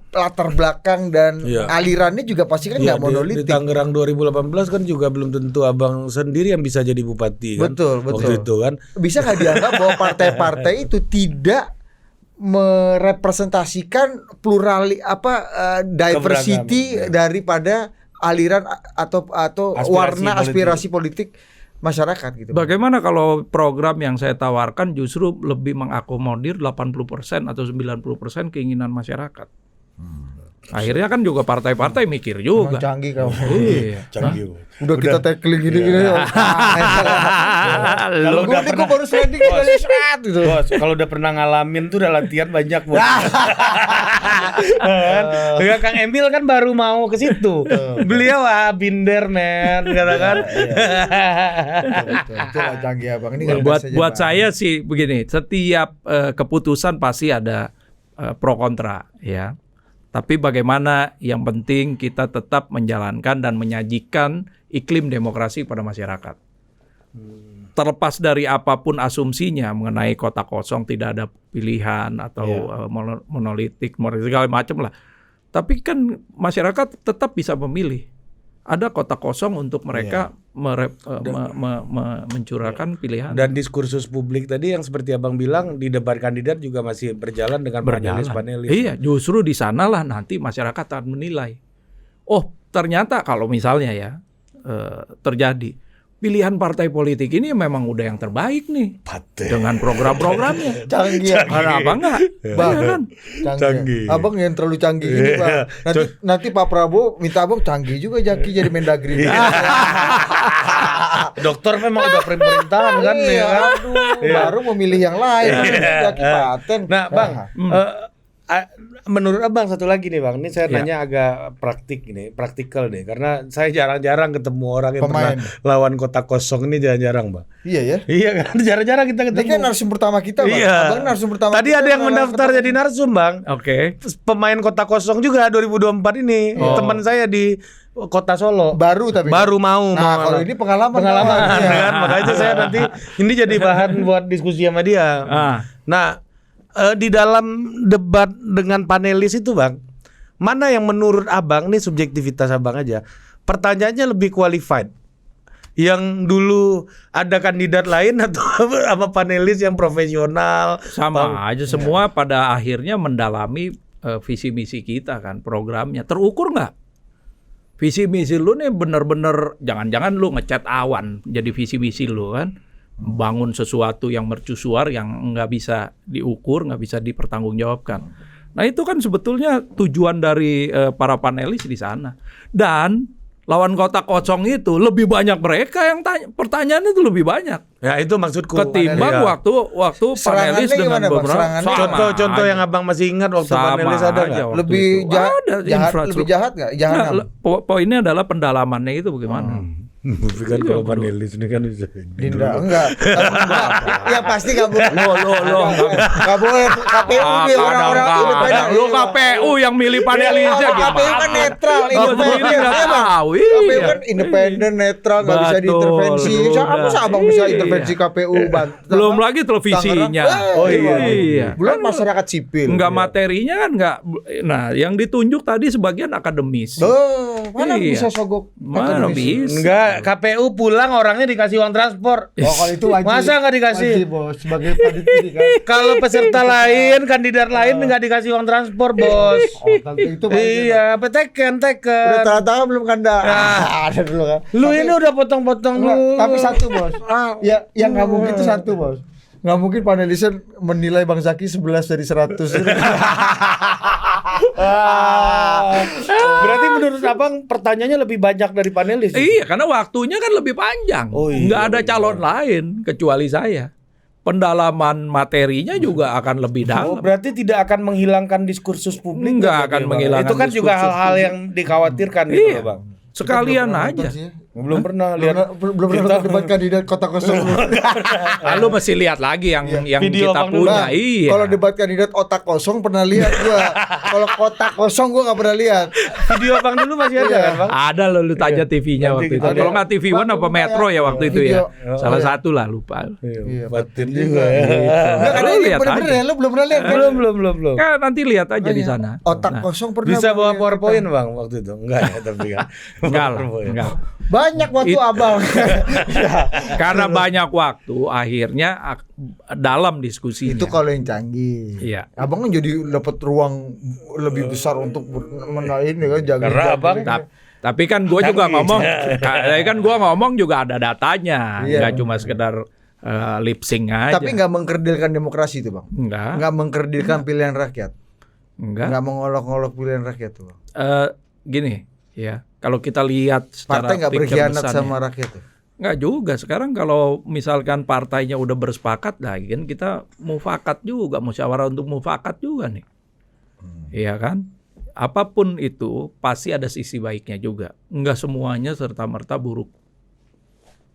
Latar belakang dan alirannya juga pasti kan nggak monolitik. Di Tangerang 2018 kan juga belum tentu Abang sendiri yang bisa jadi bupati kan. Betul. Waktu itu kan. Bisa nggak dianggap bahwa partai-partai itu tidak merepresentasikan diversity daripada aliran atau warna aspirasi politik masyarakat gitu. Bagaimana kalau program yang saya tawarkan justru lebih mengakomodir 80% atau 90% keinginan masyarakat? Akhirnya kan juga partai-partai mikir juga. Canggih kamu. Iya. Canggih. Udah kita tackling gini. Kalau gue baru sliding gitu. Bos, kalau udah pernah ngalamin tuh udah latihan banyak bos. Kang Emil kan baru mau ke situ. Beliau binder men katakan. Betul canggih Abang. Ini buat saya sih begini, setiap keputusan pasti ada pro kontra ya. Tapi bagaimana yang penting kita tetap menjalankan dan menyajikan iklim demokrasi pada masyarakat. Terlepas dari apapun asumsinya mengenai kota kosong, tidak ada pilihan atau monolitik, segala macam lah. Tapi kan masyarakat tetap bisa memilih. Ada kota kosong untuk mereka mencurahkan pilihan. Dan diskursus publik tadi yang seperti Abang bilang di debat kandidat juga masih berjalan dengan panelis-panelis. Iya, justru di sanalah nanti masyarakat akan menilai. Oh, ternyata kalau misalnya terjadi pilihan partai politik ini memang udah yang terbaik nih. Dengan program-programnya. Canggih. Apa enggak? Bang, canggih. Abang yang terlalu canggih ini, Pak. Nanti Pak Prabowo minta Abang canggih juga Jaki jadi Mendagri. Dokter memang udah pemerintahan kan ya. Baru memilih yang lain. Jaki paten. Nah, Bang, menurut Abang satu lagi nih Bang, ini saya nanya agak praktikal deh, karena saya jarang-jarang ketemu orang yang pernah lawan Kota Kosong ini, jarang-jarang Bang. Iya ya. Iya kan, jarang-jarang kita ketemu. Ini kan narsum pertama kita Bang. Iya. Abang narsum pertama. Tadi ada yang mendaftar jadi narsum Bang. Oke. Pemain Kota Kosong juga 2024 ini, teman saya di Kota Solo. Baru mau. Nah, kalau ini pengalaman kan, makanya saya nanti ini jadi bahan buat diskusi sama dia. Nah, di dalam debat dengan panelis itu Bang, mana yang menurut Abang, nih subjektivitas Abang aja, pertanyaannya lebih qualified? Yang dulu ada kandidat lain atau apa panelis yang profesional? Sama aja semua pada akhirnya mendalami visi misi kita kan, programnya. Terukur nggak? Visi misi lu nih bener-bener, jangan-jangan lu ngecat awan jadi visi misi lu kan. Bangun sesuatu yang mercusuar yang nggak bisa diukur, nggak bisa dipertanggungjawabkan. Nah itu kan sebetulnya tujuan dari para panelis di sana. Dan lawan Kota Kosong itu lebih banyak mereka yang tanya, pertanyaan itu lebih banyak. Ya itu maksudku. Ketimbang waktu panelis dengan beberapa. Contoh yang Abang masih ingat waktu panelis ada nggak? Lebih jahat nggak? Jahat. Poinnya adalah pendalamannya itu bagaimana. Bukan kalau panelis ini kan bisa. Enggak. Ya pasti nggak boleh. Nggak boleh. KPU nih orang-orang independen. Lu KPU yang milih panelisnya gimana? KPU kan netral, independen. KPU kan independen, netral, nggak bisa diintervensi. Siapa Abang bisa intervensi KPU? Belum lagi televisinya. Oh iya. Belum masyarakat sipil. Enggak materinya kan enggak. Nah, yang ditunjuk tadi sebagian akademis. Mana bisa sogok? Mana bisa? Enggak. KPU pulang orangnya dikasih uang transport. Oh kalau itu wajib. Masa nggak dikasih? Wajib bos, sebagai panitia kan. Kalau peserta lain, kandidat lain nggak dikasih uang transport bos. Itu iya, teken. Udah tanda belum Kanda? Ada dulu kan. Lu ini udah potong-potong lu. Tapi satu bos. Ya, yang nggak mungkin itu satu bos. Nggak mungkin panelisnya menilai Bang Zaki 11 dari 100. Berarti menurut Abang pertanyaannya lebih banyak dari panelis? Iya, karena waktunya kan lebih panjang. Nggak ada calon lain kecuali saya. Pendalaman materinya juga akan lebih dalam. Berarti tidak akan menghilangkan diskursus publik? Nggak akan menghilangkan. Itu kan juga hal-hal yang dikhawatirkan gitu, Bang. Sekalian aja. Belum pernah lihat. Belum pernah debat kandidat Kota Kosong. Lu mesti lihat lagi yang video kita punya. Iya. Kalau debat kandidat otak kosong pernah lihat gua. Kalau Kota Kosong gua nggak pernah lihat. Video Bang dulu masih ada kan, Bang? Ada lo, lu tanya TV-nya waktu itu. Kalau nggak TV One apa Metro ya waktu itu ya. Salah satu lah, lupa. Iya, batin juga ya. Lu lihat aja. Lu belum pernah lihat kan? Belum. Kan nanti lihat aja di sana. Otak kosong pernah. Bisa bawa PowerPoint Bang waktu itu? Enggak ya, tapi kan. Enggak. Banyak waktu Abang. Karena banyak waktu, akhirnya dalam diskusi itu kalau yang canggih. Iya. Abang kan jadi dapat ruang lebih besar untuk menaik kan jaga. Karena Abang tapi kan gue juga ngomong juga ada datanya, nggak cuma sekedar lip sync aja. Tapi nggak mengkerdilkan demokrasi itu Bang. Nggak mengkerdilkan pilihan rakyat. Nggak mengolok-olok pilihan rakyat tuh Bang. Gini ya, kalau kita lihat secara partai nggak berkhianat sama rakyat tuh. Nggak juga. Sekarang kalau misalkan partainya udah bersepakat, lah kan kita mufakat juga, musyawarah untuk mufakat juga nih. Iya kan? Apapun itu pasti ada sisi baiknya juga. Nggak semuanya serta-merta buruk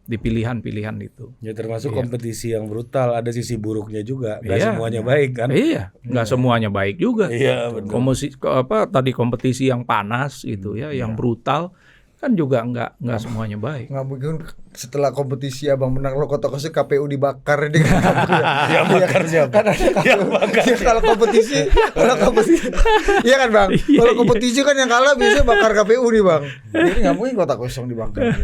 di pilihan-pilihan itu. Ya termasuk kompetisi yang brutal, ada sisi buruknya juga. Nggak semuanya baik kan? Iya, nggak semuanya baik juga. Iya, benar. Tadi kompetisi yang panas gitu ya, yang brutal kan juga nggak semuanya baik. Nggak mungkin setelah kompetisi Abang menang lo Kota Kosong KPU dibakar deh. Ya bakar siapa? Kalau kompetisi, iya kan Bang. Kalau kompetisi kan yang kalah biasanya bakar KPU nih Bang. Jadi nggak mungkin Kota Kosong dibakar,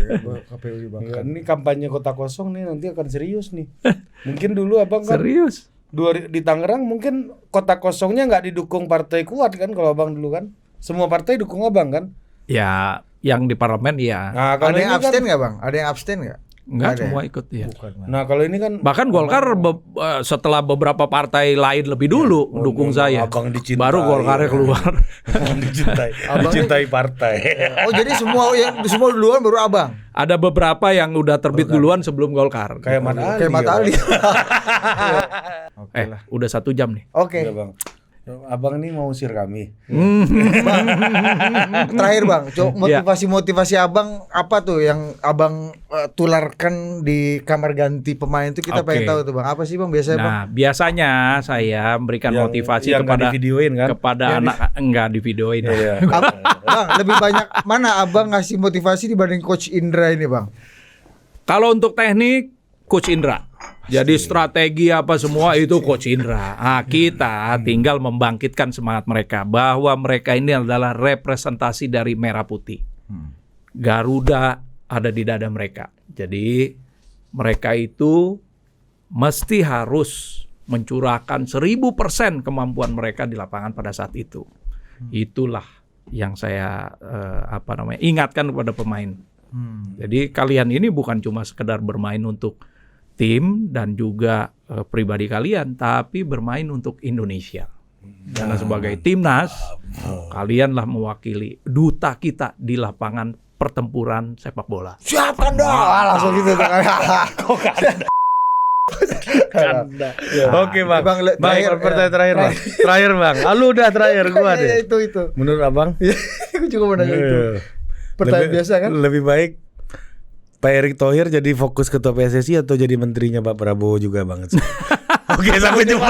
KPU dibakar. Ini kampanye Kota Kosong nih nanti akan serius nih. Mungkin dulu Abang kan serius. Di Tangerang mungkin Kota Kosongnya nggak didukung partai kuat kan kalau Abang dulu kan? Semua partai dukung Abang kan? Ya, yang di parlemen ya. Nah, ada yang abstain nggak Bang? Ada yang abstain nggak? Enggak, semua ikut ya. Nah kalau ini kan bahkan Golkar setelah beberapa partai lain lebih dulu mendukung saya. Baru Golkarnya keluar. Dicintai partai. Oh jadi semua duluan baru Abang. Ada beberapa yang udah terbit duluan sebelum Golkar. Kayak Mat Ali. Oke lah. Udah 1 jam nih. Oke. Bang. Abang nih mau usir kami. Bang, terakhir Bang, motivasi abang apa tuh yang abang tularkan di kamar ganti pemain itu kita pengen tahu tuh Bang. Apa sih Bang biasanya Bang? Nah, biasanya saya memberikan motivasi yang kepada kan? kepada anak enggak divideoin. Bang, lebih banyak mana abang ngasih motivasi dibanding Coach Indra ini Bang? Kalau untuk teknik Coach Indra. Jadi strategi apa semua itu Coach Indra. Nah, kita tinggal membangkitkan semangat mereka bahwa mereka ini adalah representasi dari merah putih. Garuda ada di dada mereka. Jadi mereka itu mesti harus mencurahkan 1000% kemampuan mereka di lapangan pada saat itu. Itulah yang saya ingatkan kepada pemain. Jadi kalian ini bukan cuma sekedar bermain untuk tim dan juga pribadi kalian, tapi bermain untuk Indonesia. Karena sebagai timnas, kalianlah mewakili duta kita di lapangan pertempuran sepak bola. Siapkan dong, langsung gitu. Oke Bang, pertanyaan terakhir Bang. Terakhir Bang, lu udah terakhir gua deh. Itu. Menurut Abang? Aku juga mau nanya itu. Pertanyaan biasa kan? Lebih baik Pak Erick Thohir jadi fokus ketua PSSI atau jadi menterinya Pak Prabowo juga banget. Oke, sampai jumpa.